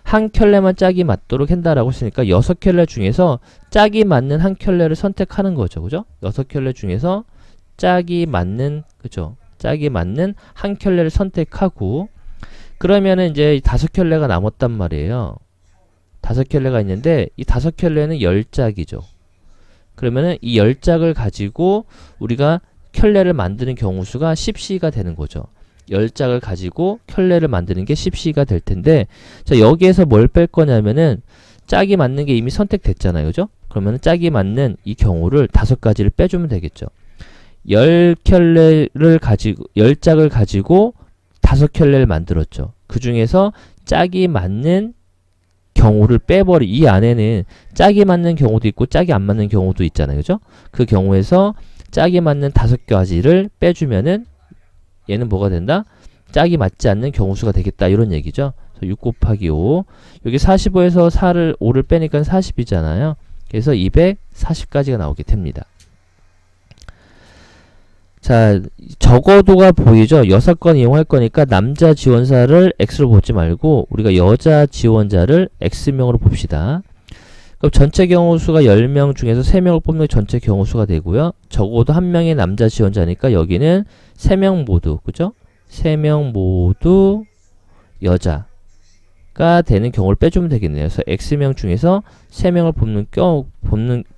한 켤레만 짝이 맞도록 한다라고 했으니까 6켤레 중에서 짝이 맞는 한 켤레를 선택하는 거죠. 그죠? 6켤레 중에서 짝이 맞는, 그죠? 짝이 맞는 한 켤레를 선택하고, 그러면은 이제 5켤레가 남았단 말이에요. 5켤레가 있는데 이 5켤레는 10짝이죠. 그러면은 이 10짝을 가지고 우리가 켤레를 만드는 경우 수가 10C가 되는 거죠. 10짝을 가지고 켤레를 만드는 게 10C가 될 텐데, 자, 여기에서 뭘 뺄 거냐면은 짝이 맞는 게 이미 선택됐잖아요. 그죠? 그러면은 짝이 맞는 이 경우를 5가지를 빼주면 되겠죠. 10켤레를 가지고 10짝을 가지고 5켤레를 만들었죠. 그 중에서 짝이 맞는 경우를 이 안에는 짝이 맞는 경우도 있고 짝이 안 맞는 경우도 있잖아요. 그죠? 그 경우에서 짝이 맞는 5가지를 빼주면은 얘는 뭐가 된다? 짝이 맞지 않는 경우수가 되겠다. 이런 얘기죠. 6 곱하기 5. 여기 45에서 5를 빼니까 40이잖아요. 그래서 240까지가 나오게 됩니다. 자, 적어도가 보이죠? 6건 이용할 거니까 남자 지원자를 X로 보지 말고 우리가 여자 지원자를 X명으로 봅시다. 그럼 전체 경우 수가 10명 중에서 3명을 뽑는 게 전체 경우 수가 되고요. 적어도 한 명의 남자 지원자니까 여기는 3명 모두, 그죠? 3명 모두 여자가 되는 경우를 빼주면 되겠네요. 그래서 X명 중에서 3명을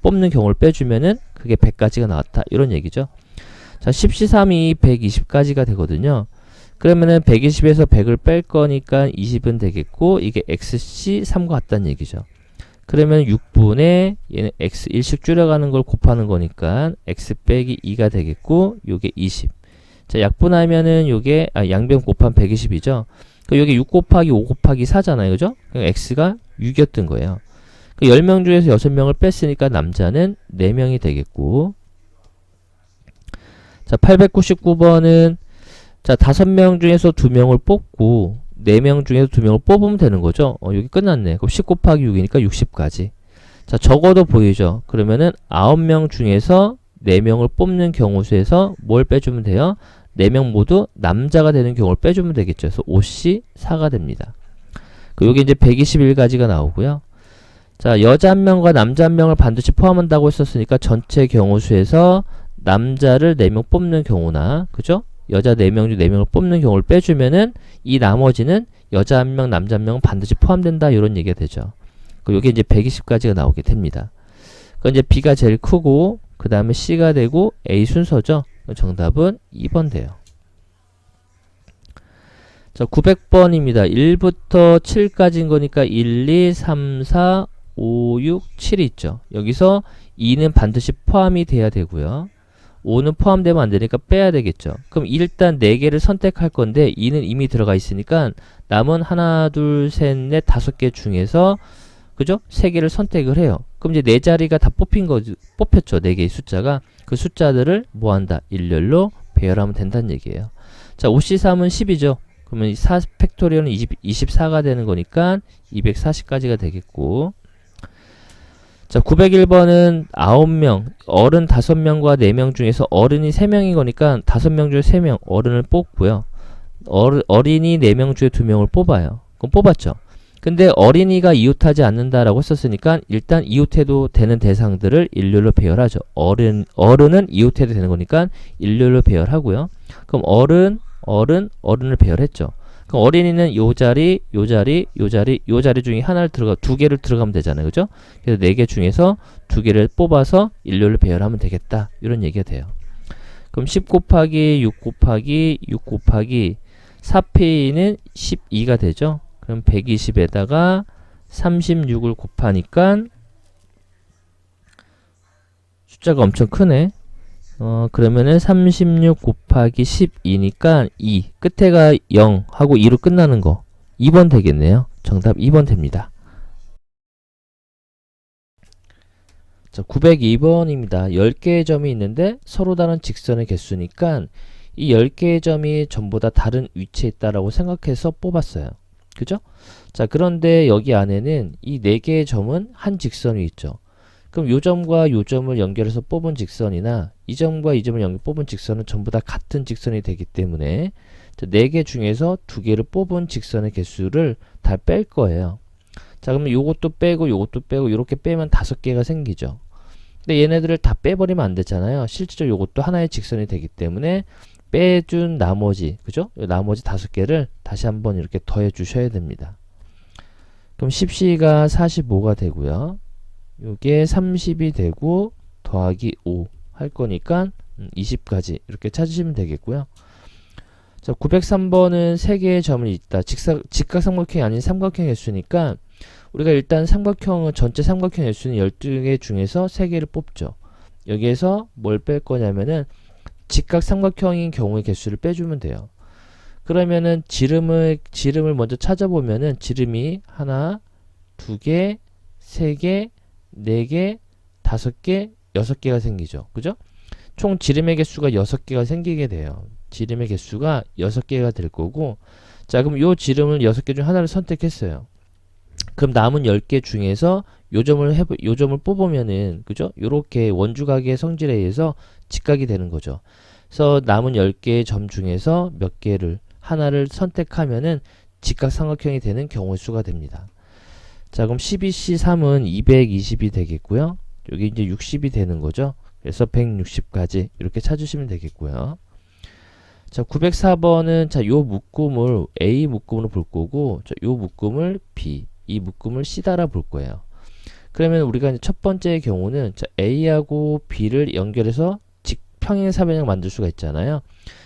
뽑는 경우를 빼주면은 그게 100까지가 나왔다. 이런 얘기죠. 자, 10C3이 120까지가 되거든요. 그러면은 120에서 100을 뺄 거니까 20은 되겠고, 이게 XC3과 같다는 얘기죠. 그러면 6분의 얘는 x 1씩 줄여가는 걸 곱하는 거니까 x 빼기 2가 되겠고, 요게 20. 자, 약분하면은 요게 양변 곱하면 120이죠. 그 요게 6 곱하기 5 곱하기 4잖아요. 그죠? 그럼 x가 6이었던 거예요. 그 10명 중에서 6명을 뺐으니까 남자는 4명이 되겠고. 자, 899번은 자, 5명 중에서 2명을 뽑고 4명 중에서 2명을 뽑으면 되는 거죠. 여기 끝났네. 그럼 10 곱하기 6이니까 60까지. 자, 적어도 보이죠. 그러면은 9명 중에서 4명을 뽑는 경우 수에서 뭘 빼주면 돼요? 4명 모두 남자가 되는 경우를 빼주면 되겠죠. 그래서 5C4가 됩니다. 여기 이제 121가지가 나오고요. 자, 여자 1명과 남자 1명을 반드시 포함한다고 했었으니까 전체 경우 수에서 남자를 4명 뽑는 경우나, 그죠? 여자 4명 중 4명을 뽑는 경우를 빼주면은 이 나머지는 여자 1명, 남자 1명은 반드시 포함된다. 이런 얘기가 되죠. 요게 이제 120까지가 나오게 됩니다. 그 이제 B가 제일 크고, 그 다음에 C가 되고, A 순서죠. 정답은 2번 돼요. 자, 900번입니다. 1부터 7까지인 거니까 1, 2, 3, 4, 5, 6, 7이 있죠. 여기서 2는 반드시 포함이 돼야 되고요. 5는 포함되면 안 되니까 빼야 되겠죠. 그럼 일단 4개를 선택할 건데 2는 이미 들어가 있으니까 남은 하나, 둘, 셋, 넷, 5개 중에서 그죠? 3개를 선택을 해요. 그럼 이제 4자리가 다 뽑혔죠. 4개의 숫자가. 그 숫자들을 뭐 한다? 일렬로 배열하면 된다는 얘기예요. 자, 5C3은 10이죠. 그러면 4 팩토리얼은 24가 되는 거니까 240까지가 되겠고. 자, 901번은 9명, 어른 5명과 4명 중에서 어른이 3명인 거니까 5명 중에 3명, 어른을 뽑고요. 어린이 4명 중에 2명을 뽑아요. 그럼 뽑았죠. 근데 어린이가 이웃하지 않는다라고 했었으니까 일단 이웃해도 되는 대상들을 일렬로 배열하죠. 어른은 이웃해도 되는 거니까 일렬로 배열하고요. 그럼 어른을 배열했죠. 그럼 어린이는 요 자리, 요 자리, 요 자리, 요 자리 중에 하나를 2개를 들어가면 되잖아요. 그죠? 그래서 4개 중에서 2개를 뽑아서 일렬로 배열하면 되겠다. 이런 얘기가 돼요. 그럼 10 곱하기 6 곱하기 6 곱하기 4P는 12가 되죠. 그럼 120에다가 36을 곱하니까 숫자가 엄청 크네. 그러면은 36 곱하기 12니까 2. 끝에가 0 하고 2로 끝나는 거. 2번 되겠네요. 정답 2번 됩니다. 자, 902번입니다. 10개의 점이 있는데 서로 다른 직선의 개수니까 이 10개의 점이 전부 다 다른 위치에 있다라고 생각해서 뽑았어요. 그죠? 자, 그런데 여기 안에는 이 4개의 점은 한 직선이 있죠. 그럼 요 점과 요 점을 연결해서 뽑은 직선이나 이 점과 이 점을 연결 뽑은 직선은 전부 다 같은 직선이 되기 때문에 4개 중에서 2개를 뽑은 직선의 개수를 다 뺄 거예요. 자, 그러면 요것도 빼고 요것도 빼고 이렇게 빼면 5개가 생기죠. 근데 얘네들을 다 빼버리면 안 되잖아요. 실제로 요것도 하나의 직선이 되기 때문에 빼준 나머지, 그죠? 나머지 5개를 다시 한번 이렇게 더해 주셔야 됩니다. 그럼 10C가 45가 되고요. 요게 30이 되고 더하기 5 할 거니까 20까지 이렇게 찾으시면 되겠고요. 자, 903번은 3개의 점을 있다. 직각삼각형이 아닌 삼각형 횟수니까 우리가 일단 삼각형은 전체 삼각형 횟수는 12개 중에서 3개를 뽑죠. 여기에서 뭘 뺄 거냐면은 직각삼각형인 경우의 개수를 빼주면 돼요. 그러면은 지름을 먼저 찾아보면은 지름이 하나, 2개, 3개, 4개, 5개, 6개가 생기죠. 그죠? 총 지름의 개수가 6개가 생기게 돼요. 지름의 개수가 6개가 될 거고, 자, 그럼 요 지름을 6개 중 하나를 선택했어요. 그럼 남은 10개 중에서 요 점을 뽑으면은, 그죠? 요렇게 원주각의 성질에 의해서 직각이 되는 거죠. 그래서 남은 10개의 점 중에서 몇 개를, 하나를 선택하면은 직각삼각형이 되는 경우의 수가 됩니다. 자, 그럼 12C3은 220이 되겠고요. 여기 이제 60이 되는 거죠. 그래서 160까지 이렇게 찾으시면 되겠고요. 자, 904번은 자, 요 묶음을 A 묶음으로 볼 거고, 자, 요 묶음을 B, 이 묶음을 C다라 볼 거예요. 그러면 우리가 이제 첫 번째의 경우는 자, A하고 B를 연결해서 평행 사변형 만들 수가 있잖아요.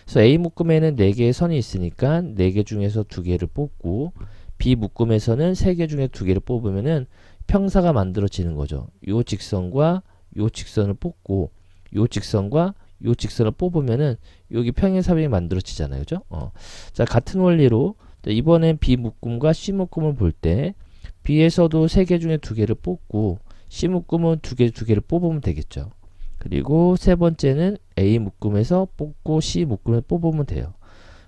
그래서 A 묶음에는 4개의 선이 있으니까 4개 중에서 2개를 뽑고, B 묶음에서는 3개 중에 2개를 뽑으면은 평사가 만들어지는 거죠. 요 직선과 요 직선을 뽑고, 요 직선과 요 직선을 뽑으면은 여기 평행사변이 만들어지잖아요. 그죠? 자, 같은 원리로 이번엔 B 묶음과 C 묶음을 볼 때 B에서도 3개 중에 2개를 뽑고 C 묶음은 2개를 뽑으면 되겠죠. 그리고 세 번째는 A 묶음에서 뽑고 C 묶음을 뽑으면 돼요.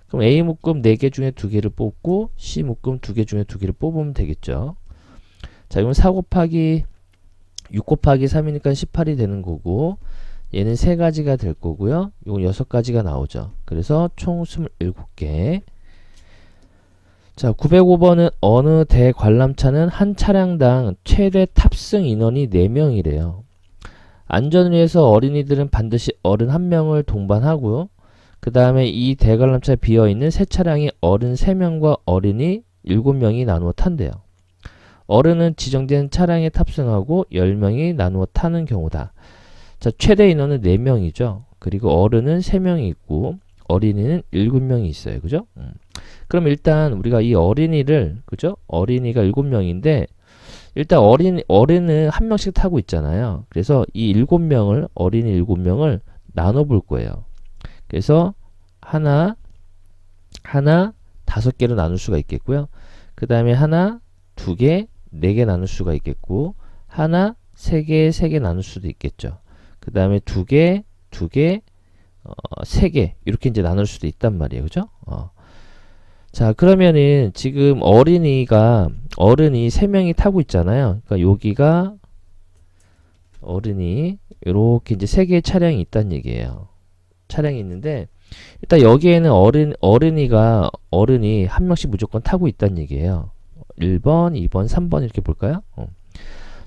그럼 A 묶음 4개 중에 2개를 뽑고 C 묶음 2개 중에 2개를 뽑으면 되겠죠. 자, 이건 4 곱하기 6 곱하기 3이니까 18이 되는 거고, 얘는 3가지가 될 거고요. 이건 6가지가 나오죠. 그래서 총 27개. 자, 905번은 어느 대관람차는 한 차량당 최대 탑승 인원이 4명이래요. 안전을 위해서 어린이들은 반드시 어른 1명을 동반하고요. 그 다음에 이 대관람차에 비어있는 새 차량이 어른 3명과 어린이 7명이 나누어 탄대요. 어른은 지정된 차량에 탑승하고 10명이 나누어 타는 경우다. 자, 최대 인원은 4명이죠. 그리고 어른은 3명이 있고 어린이는 7명이 있어요. 그죠? 그럼 일단 우리가 이 어린이를, 그죠? 어린이가 7명인데 일단 어른은 1명씩 타고 있잖아요. 그래서 이 7명을, 어린이 7명을 나눠 볼 거예요. 그래서 하나 5개로 나눌 수가 있겠고요. 그 다음에 하나 2개 4개 나눌 수가 있겠고, 하나 3개 나눌 수도 있겠죠. 그 다음에 2개 3개 이렇게 이제 나눌 수도 있단 말이에요. 그죠? 자, 그러면은 지금 어른이 3명이 타고 있잖아요. 그러니까 여기가 어른이 이렇게 이제 3개의 차량이 있다는 얘기예요. 차량이 있는데 일단 여기에는 어른이 1명씩 무조건 타고 있다는 얘기예요. 1번, 2번, 3번 이렇게 볼까요?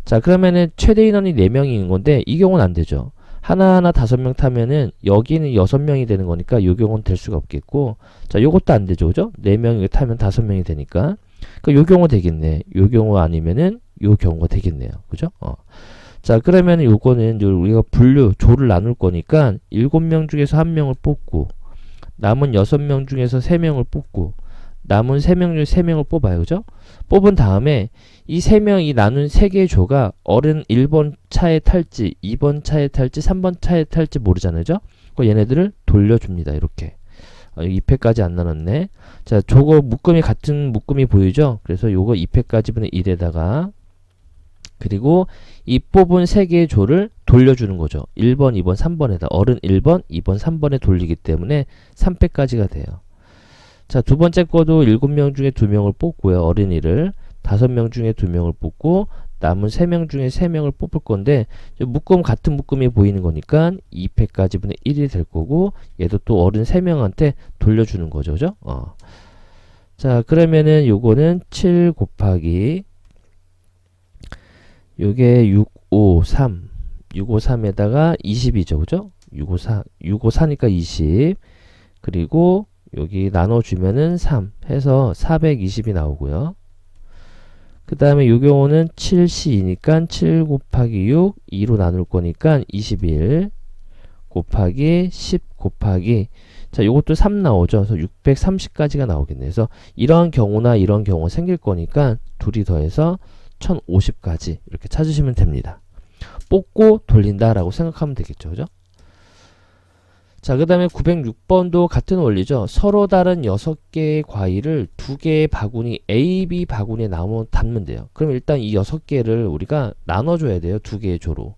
자, 그러면은 최대 인원이 4명인 건데 이 경우는 안 되죠. 하나하나 5명 타면은 여기는 6명이 되는 거니까 이 경우는 될 수가 없겠고, 자, 요것도 안 되죠. 그죠? 4명이 타면 5명이 되니까. 요 경우 되겠네. 요 경우 아니면은 요 경우가 되겠네요. 그죠? 자, 그러면 요거는 우리가 조를 나눌 거니까 7명 중에서 1명을 뽑고, 남은 6명 중에서 3명을 뽑고, 남은 3명 중에 3명을 뽑아요. 그죠? 뽑은 다음에 이 3명이 나눈 3개의 조가 어른 1번 차에 탈지, 2번 차에 탈지, 3번 차에 탈지 모르잖아요. 그죠? 얘네들을 돌려줍니다. 이렇게. 2패까지 안 나눴네. 자, 저거 같은 묶음이 보이죠? 그래서 요거 2패까지 분의 1에다가, 그리고 이 뽑은 3개의 조를 돌려주는 거죠. 1번, 2번, 3번에다. 어른 1번, 2번, 3번에 돌리기 때문에 3패까지가 돼요. 자, 두 번째 거도 7명 중에 2명을 뽑고요. 어린이를. 5명 중에 2명을 뽑고, 남은 3명 중에 3명을 뽑을 건데, 같은 묶음이 보이는 거니까 2패까지 분의 1이 될 거고, 얘도 또 어른 3명한테 돌려주는 거죠. 그죠? 자, 그러면은 요거는 7 곱하기, 요게 653에다가 20이죠. 그죠? 654니까 20. 그리고 여기 나눠주면은 3 해서 420이 나오고요. 그 다음에 요 경우는 7C이니까 7 곱하기 6, 2로 나눌 거니까 21 곱하기 10 곱하기, 자, 요것도 3 나오죠. 그래서 630까지가 나오겠네요. 그래서 이런 경우나 이런 경우가 생길 거니까 둘이 더해서 1050까지 이렇게 찾으시면 됩니다. 뽑고 돌린다 라고 생각하면 되겠죠. 그죠? 자, 그 다음에 906번도 같은 원리죠. 서로 다른 6개의 과일을 2개의 바구니, A, B 바구니에 담으면 돼요. 그럼 일단 이 6개를 우리가 나눠줘야 돼요. 2개의 조로.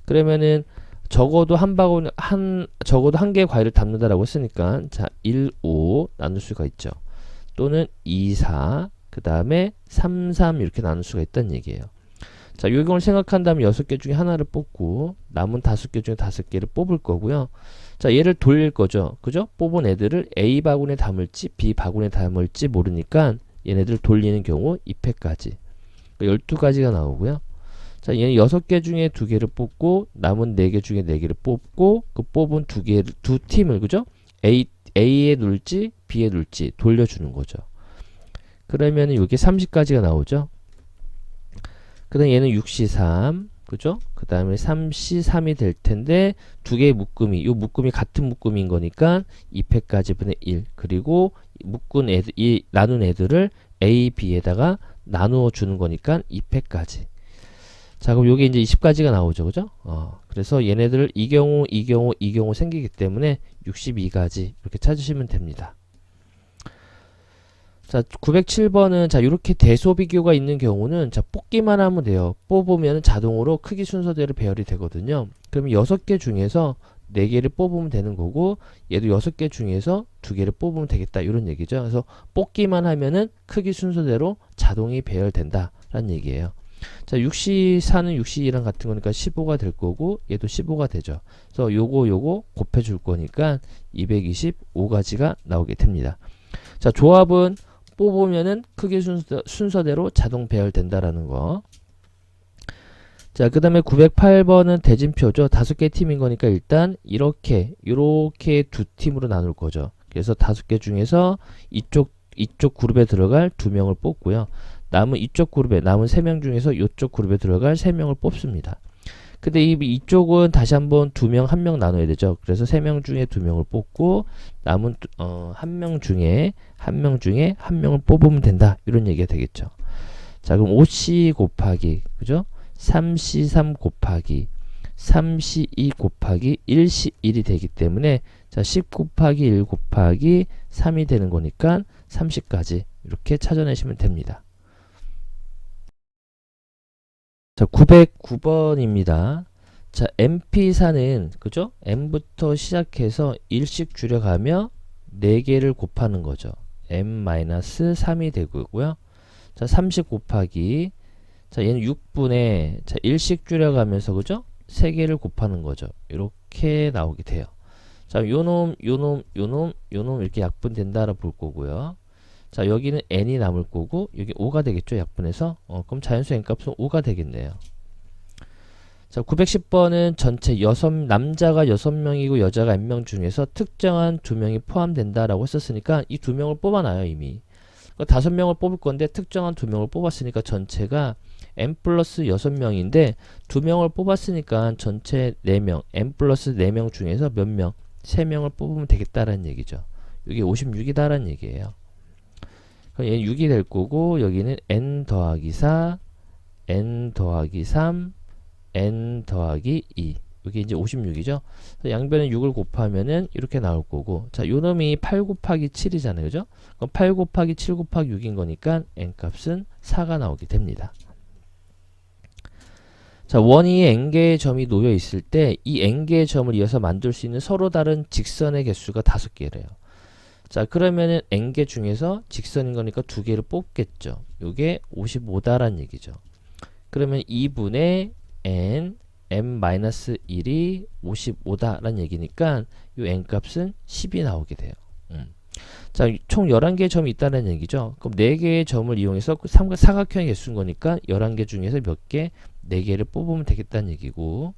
그러면은 적어도 적어도 한 개의 과일을 담는다라고 했으니까, 자, 1, 5 나눌 수가 있죠. 또는 2, 4, 그 다음에 3, 3 이렇게 나눌 수가 있다는 얘기예요. 자, 이 경우를 생각한다면 6개 중에 하나를 뽑고 남은 5개 중에 5개를 뽑을 거고요. 자, 얘를 돌릴 거죠. 그죠? 뽑은 애들을 A 바구니에 담을지 B 바구니에 담을지 모르니까 얘네들을 돌리는 경우 2패까지. 그러니까 12가지가 나오고요. 자, 얘는 6개 중에 2개를 뽑고 남은 4개 중에 4개를 뽑고 그 뽑은 두 팀을 그죠? A에 눌지 B에 눌지 돌려주는 거죠. 그러면은 이게 30가지가 나오죠. 그 다음에 얘는 6C3 그죠? 그 다음에 3C3이 될 텐데 두 개의 묶음이 이 묶음이 같은 묶음인 거니까 2패까지 분의 1 그리고 묶은 애들 이 나눈 애들을 A, B에다가 나누어 주는 거니까 2패까지. 자, 그럼 요게 이제 20가지가 나오죠. 그죠? 그래서 얘네들 이 경우 생기기 때문에 62가지 이렇게 찾으시면 됩니다. 자, 907번은 자, 이렇게 대소비교가 있는 경우는 자, 뽑기만 하면 돼요. 뽑으면 자동으로 크기 순서대로 배열이 되거든요. 그러면 6개 중에서 4개를 뽑으면 되는 거고 얘도 6개 중에서 2개를 뽑으면 되겠다. 이런 얘기죠. 그래서 뽑기만 하면은 크기 순서대로 자동이 배열된다. 라는 얘기예요. 자, 6C4는 6C2랑 같은 거니까 15가 될 거고 얘도 15가 되죠. 그래서 요거 곱해 줄 거니까 225가지가 나오게 됩니다. 자, 조합은 뽑으면은 크기 순서대로 자동 배열된다라는 거. 자, 그 다음에 908번은 대진표죠. 5개 팀인 거니까 일단 이렇게 두 팀으로 나눌 거죠. 그래서 5개 중에서 이쪽 그룹에 들어갈 2명을 뽑고요. 남은 이쪽 그룹에 남은 3명 중에서 이쪽 그룹에 들어갈 3명을 뽑습니다. 근데 이쪽은 다시 한번 2명 1명 나눠야 되죠. 그래서 3명 중에 2명을 뽑고 남은 1명 중에 1명을 뽑으면 된다. 이런 얘기가 되겠죠. 자, 그럼 5C 곱하기 그죠? 3C3 곱하기 3C2 곱하기 1C1이 되기 때문에 자, 10 곱하기 1 곱하기 3이 되는 거니까 30까지 이렇게 찾아내시면 됩니다. 자, 909번입니다. 자, MP4는 그죠? M부터 시작해서 1씩 줄여가며 4개를 곱하는 거죠. M-3이 되고요. 자, 30 곱하기 자, 얘는 6분의 자, 1씩 줄여가면서 그죠? 3개를 곱하는 거죠. 이렇게 나오게 돼요. 자, 요놈 이렇게 약분된다라 볼 거고요. 자, 여기는 n이 남을 거고 여기 5가 되겠죠. 약분해서 그럼 자연수 n값은 5가 되겠네요. 자, 910번은 전체 남자가 6명이고 여자가 n명 중에서 특정한 2명이 포함된다라고 했었으니까 이 2명을 뽑아놔요. 이미 5명을 뽑을 건데 특정한 2명을 뽑았으니까 전체가 n 플러스 6명인데 2명을 뽑았으니까 전체 4명 n 플러스 4명 중에서 몇 명? 3명을 뽑으면 되겠다라는 얘기죠. 이게 56이다라는 얘기예요. 얘는 6이 될 거고 여기는 n 더하기 4 n 더하기 3 n 더하기 2 이게 이제 56이죠. 양변에 6을 곱하면은 이렇게 나올 거고 자, 요놈이 8 곱하기 7이잖아요. 그죠? 그럼 8 곱하기 7 곱하기 6인 거니까 n 값은 4가 나오게 됩니다. 자, 원위에 n개의 점이 놓여 있을 때 이 n개의 점을 이어서 만들 수 있는 서로 다른 직선의 개수가 5개래요. 자, 그러면은 n개 중에서 직선인 거니까 2개를 뽑겠죠. 요게 55다란 얘기죠. 그러면 2분의 n m-1이 55다란 얘기니까 요 n값은 10이 나오게 돼요. 자, 총 11개의 점이 있다는 얘기죠. 그럼 4개의 점을 이용해서 사각형의 개수인 거니까 11개 중에서 몇 개? 4개를 뽑으면 되겠다는 얘기고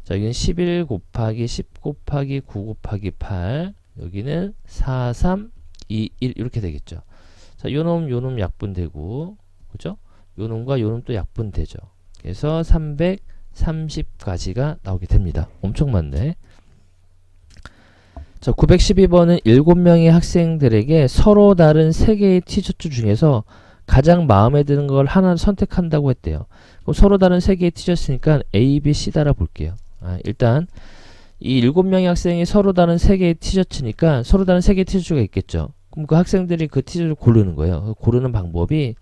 자, 여기는 11 곱하기 10 곱하기 9 곱하기 8 여기는 4, 3, 2, 1 이렇게 되겠죠. 자, 요놈 약분되고 그죠? 요놈과 요놈 또 약분되죠. 그래서 330가지가 나오게 됩니다. 엄청 많네. 자, 912번은 7명의 학생들에게 서로 다른 3개의 티셔츠 중에서 가장 마음에 드는 걸 하나 선택한다고 했대요. 그럼 서로 다른 3개의 티셔츠니까 A, B, C다라 볼게요. 일단 이 7명의 학생이 서로 다른 3개의 티셔츠니까 서로 다른 3개의 티셔츠가 있겠죠. 그럼 그 학생들이 그 티셔츠를 고르는 거예요. 고르는 방법이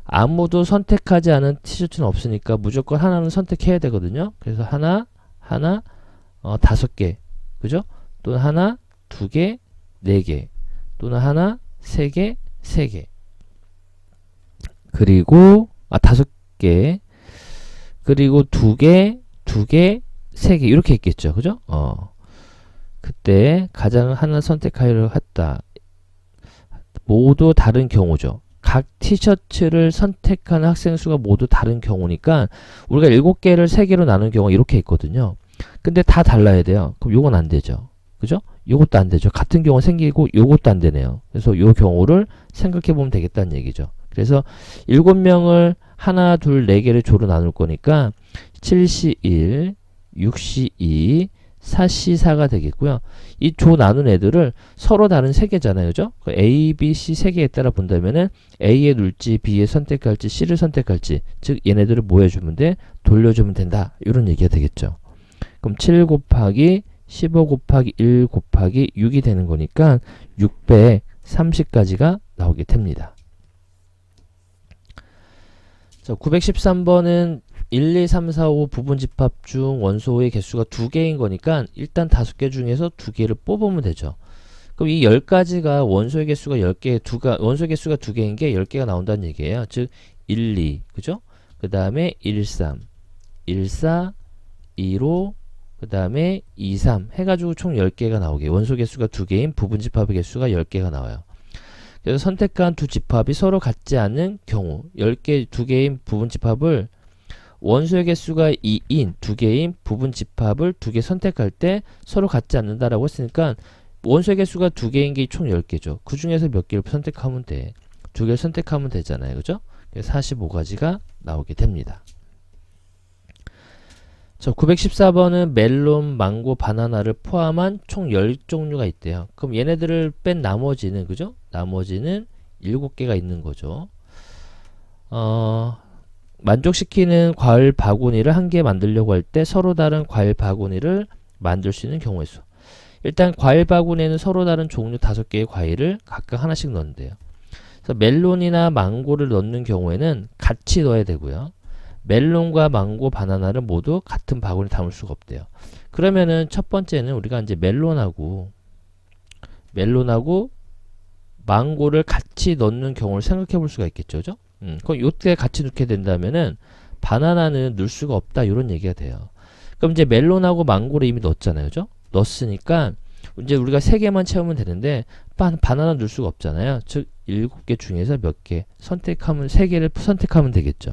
아무도 선택하지 않은 티셔츠는 없으니까 무조건 하나는 선택해야 되거든요. 그래서 하나 5개 그죠? 또는 하나 2개 4개 또는 하나 3개 3개 그리고 5개 그리고 2개 3개 이렇게 있겠죠. 그죠? 그때 가장 하나 선택하기로 했다. 모두 다른 경우죠. 각 티셔츠를 선택하는 학생 수가 모두 다른 경우니까 우리가 7개를 3개로 나눈 경우가 이렇게 있거든요. 근데 다 달라야 돼요. 그럼 요건 안 되죠. 그죠? 요것도 안 되죠. 같은 경우 생기고 요것도 안 되네요. 그래서 요 경우를 생각해 보면 되겠다는 얘기죠. 그래서 7명을 하나, 둘, 4개를 조로 나눌 거니까 7시 1, 6시 2, 4시 4가 되겠고요. 이 조 나눈 애들을 서로 다른 3개잖아요. 그죠? A, B, C 3개에 따라 본다면은 A에 눌지, B에 선택할지, C를 선택할지, 즉 얘네들을 뭐 해주면 돼? 돌려주면 된다. 이런 얘기가 되겠죠. 그럼 7 곱하기 15 곱하기 1 곱하기 6이 되는 거니까 630까지가 나오게 됩니다. 자, 913번은 1, 2, 3, 4, 5 부분집합 중 원소의 개수가 2개인 거니까 일단 5개 중에서 2개를 뽑으면 되죠. 그럼 이 10가지가 원소의 개수가 10개, 원소의 개수가 2개인 게 10개가 나온다는 얘기예요. 즉 1, 2, 그죠? 그 다음에 1, 3, 1, 4, 1, 5, 그 다음에 2, 3 해가지고 총 10개가 나오게, 원소 개수가 2개인 부분집합의 개수가 10개가 나와요. 그래서 선택한 두 집합이 서로 같지 않은 경우 10개, 2개인 부분집합을 원소의 개수가 2인 2개인 부분집합을 2개 선택할 때 서로 같지 않는다라고 했으니까 원소의 개수가 2개인 게 총 10개죠. 그 중에서 몇 개를 선택하면 돼? 2개를 선택하면 되잖아요. 그죠? 그래서 45가지가 나오게 됩니다. 자, 914번은 멜론, 망고, 바나나를 포함한 총 10종류가 있대요. 그럼 얘네들을 뺀 나머지는, 그죠? 나머지는 7개가 있는 거죠. 만족시키는 과일 바구니를 한 개 만들려고 할 때 서로 다른 과일 바구니를 만들 수 있는 경우의 수. 일단 과일 바구니에는 서로 다른 종류 5개의 과일을 각각 하나씩 넣는데요. 그래서 멜론이나 망고를 넣는 경우에는 같이 넣어야 되고요. 멜론과 망고, 바나나를 모두 같은 바구니에 담을 수가 없대요. 그러면은 첫 번째는 우리가 이제 멜론하고 망고를 같이 넣는 경우를 생각해 볼 수가 있겠죠. 그죠? 그럼 요때 같이 넣게 된다면은 바나나는 넣을 수가 없다. 이런 얘기가 돼요. 그럼 이제 멜론하고 망고를 이미 넣었잖아요. 그죠? 넣었으니까 이제 우리가 3개만 채우면 되는데 바나나 넣을 수가 없잖아요. 즉 7개 중에서 몇 개 선택하면 3개를 선택하면 되겠죠.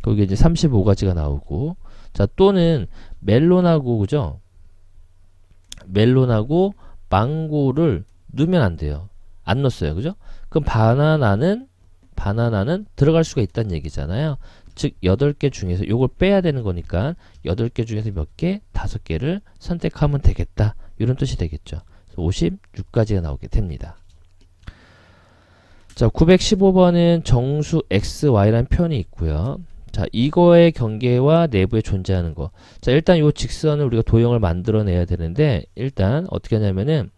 거기에 이제 35가지가 나오고, 자, 또는 멜론하고, 그죠? 멜론하고 망고를 넣으면 안 돼요. 안 넣었어요. 그죠? 그럼 바나나는 들어갈 수가 있다는 얘기잖아요. 즉 8개 중에서 요걸 빼야 되는 거니까 8개 중에서 몇 개? 5개를 선택하면 되겠다. 이런 뜻이 되겠죠. 56가지가 나오게 됩니다. 자, 915번은 정수 XY라는 표현이 있고요. 자, 이거의 경계와 내부에 존재하는 거. 자, 일단 요 직선을 우리가 도형을 만들어내야 되는데, 일단 어떻게 하냐면은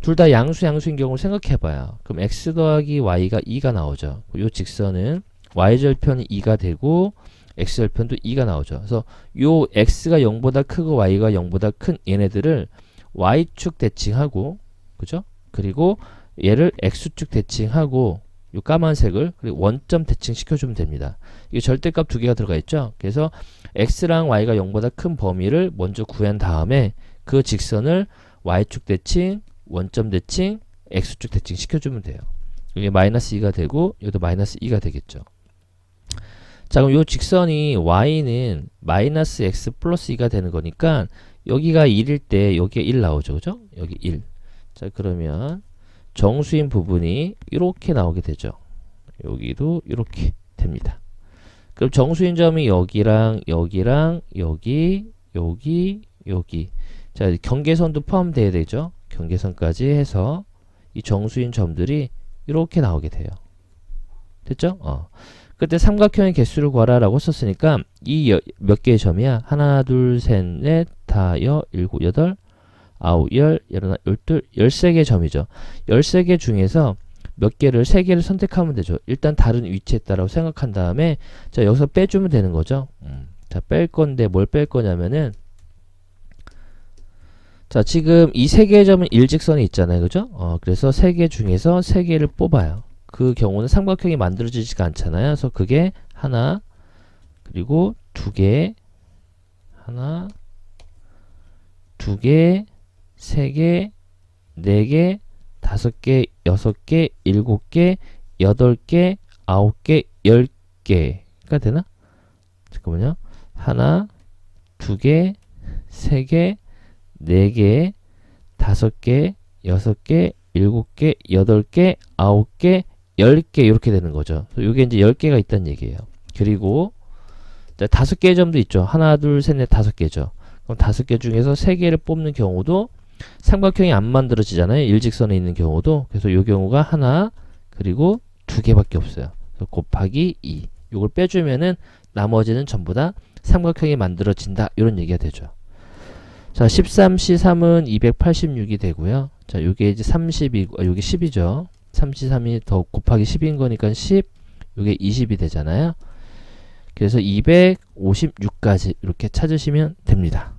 둘 다 양수인 경우를 생각해 봐요. 그럼 x 더하기 y가 2가 나오죠. 요 직선은 y절편이 2가 되고 x절편도 2가 나오죠. 그래서 요 x가 0보다 크고 y가 0보다 큰 얘네들을 y축 대칭하고, 그죠? 그리고 얘를 x축 대칭하고 요 까만색을 그리고 원점 대칭 시켜주면 됩니다. 이게 절대값 2개가 들어가 있죠. 그래서 x랑 y가 0보다 큰 범위를 먼저 구한 다음에 그 직선을 y축 대칭, 원점 대칭, x축 대칭 시켜주면 돼요. 이게 마이너스 2가 되고 이것도 마이너스 2가 되겠죠. 자, 그럼 요 직선이 y는 마이너스 x 플러스 2가 되는 거니까 여기가 1일 때 여기가 1 나오죠. 그죠? 여기 1. 자, 그러면 정수인 부분이 이렇게 나오게 되죠. 여기도 이렇게 됩니다. 그럼 정수인 점이 여기랑 여기랑 여기. 자, 경계선도 포함돼야 되죠. 경계선까지 해서 이 정수인 점들이 이렇게 나오게 돼요. 됐죠? 그때 삼각형의 개수를 구하라 라고 썼으니까 이 몇 개의 점이야? 하나, 둘, 셋, 넷, 다, 여, 일곱, 여덟, 아홉, 열, 열하나, 열둘, 13개의 점이죠. 13개 중에서 몇 개를, 3개를 선택하면 되죠. 일단 다른 위치에 따라서 생각한 다음에 자, 여기서 빼주면 되는 거죠. 자, 뺄 건데 뭘 뺄 거냐면은 자, 지금 이 3개의 점은 일직선이 있잖아요. 그죠? 그래서 3개 중에서 3개를 뽑아요. 그 경우는 삼각형이 만들어지지가 않잖아요. 그래서 그게 하나, 그리고 2개, 하나, 2개, 3개, 4개, 5개, 6개, 7개, 8개, 9개, 10개가 되나? 잠깐만요. 하나, 두 개, 세 개, 네 개, 다섯 개, 여섯 개, 일곱 개, 여덟 개, 아홉 개, 10개 이렇게 되는 거죠. 이게 이제 10개가 있다는 얘기예요. 그리고 다섯 개의 점도 있죠. 하나, 둘, 셋, 넷, 다섯 개죠. 그럼 다섯 개 중에서 세 개를 뽑는 경우도 삼각형이 안 만들어지잖아요. 일직선에 있는 경우도. 그래서 이 경우가 하나, 그리고 두 개밖에 없어요. 곱하기 2. 이걸 빼주면은 나머지는 전부 다 삼각형이 만들어진다. 이런 얘기가 되죠. 자, 13C3은 286이 되고요. 자, 요게 이제 30이, 요게 10이죠. 33이 더 곱하기 10인 거니까 10, 요게 20이 되잖아요. 그래서 256까지 이렇게 찾으시면 됩니다.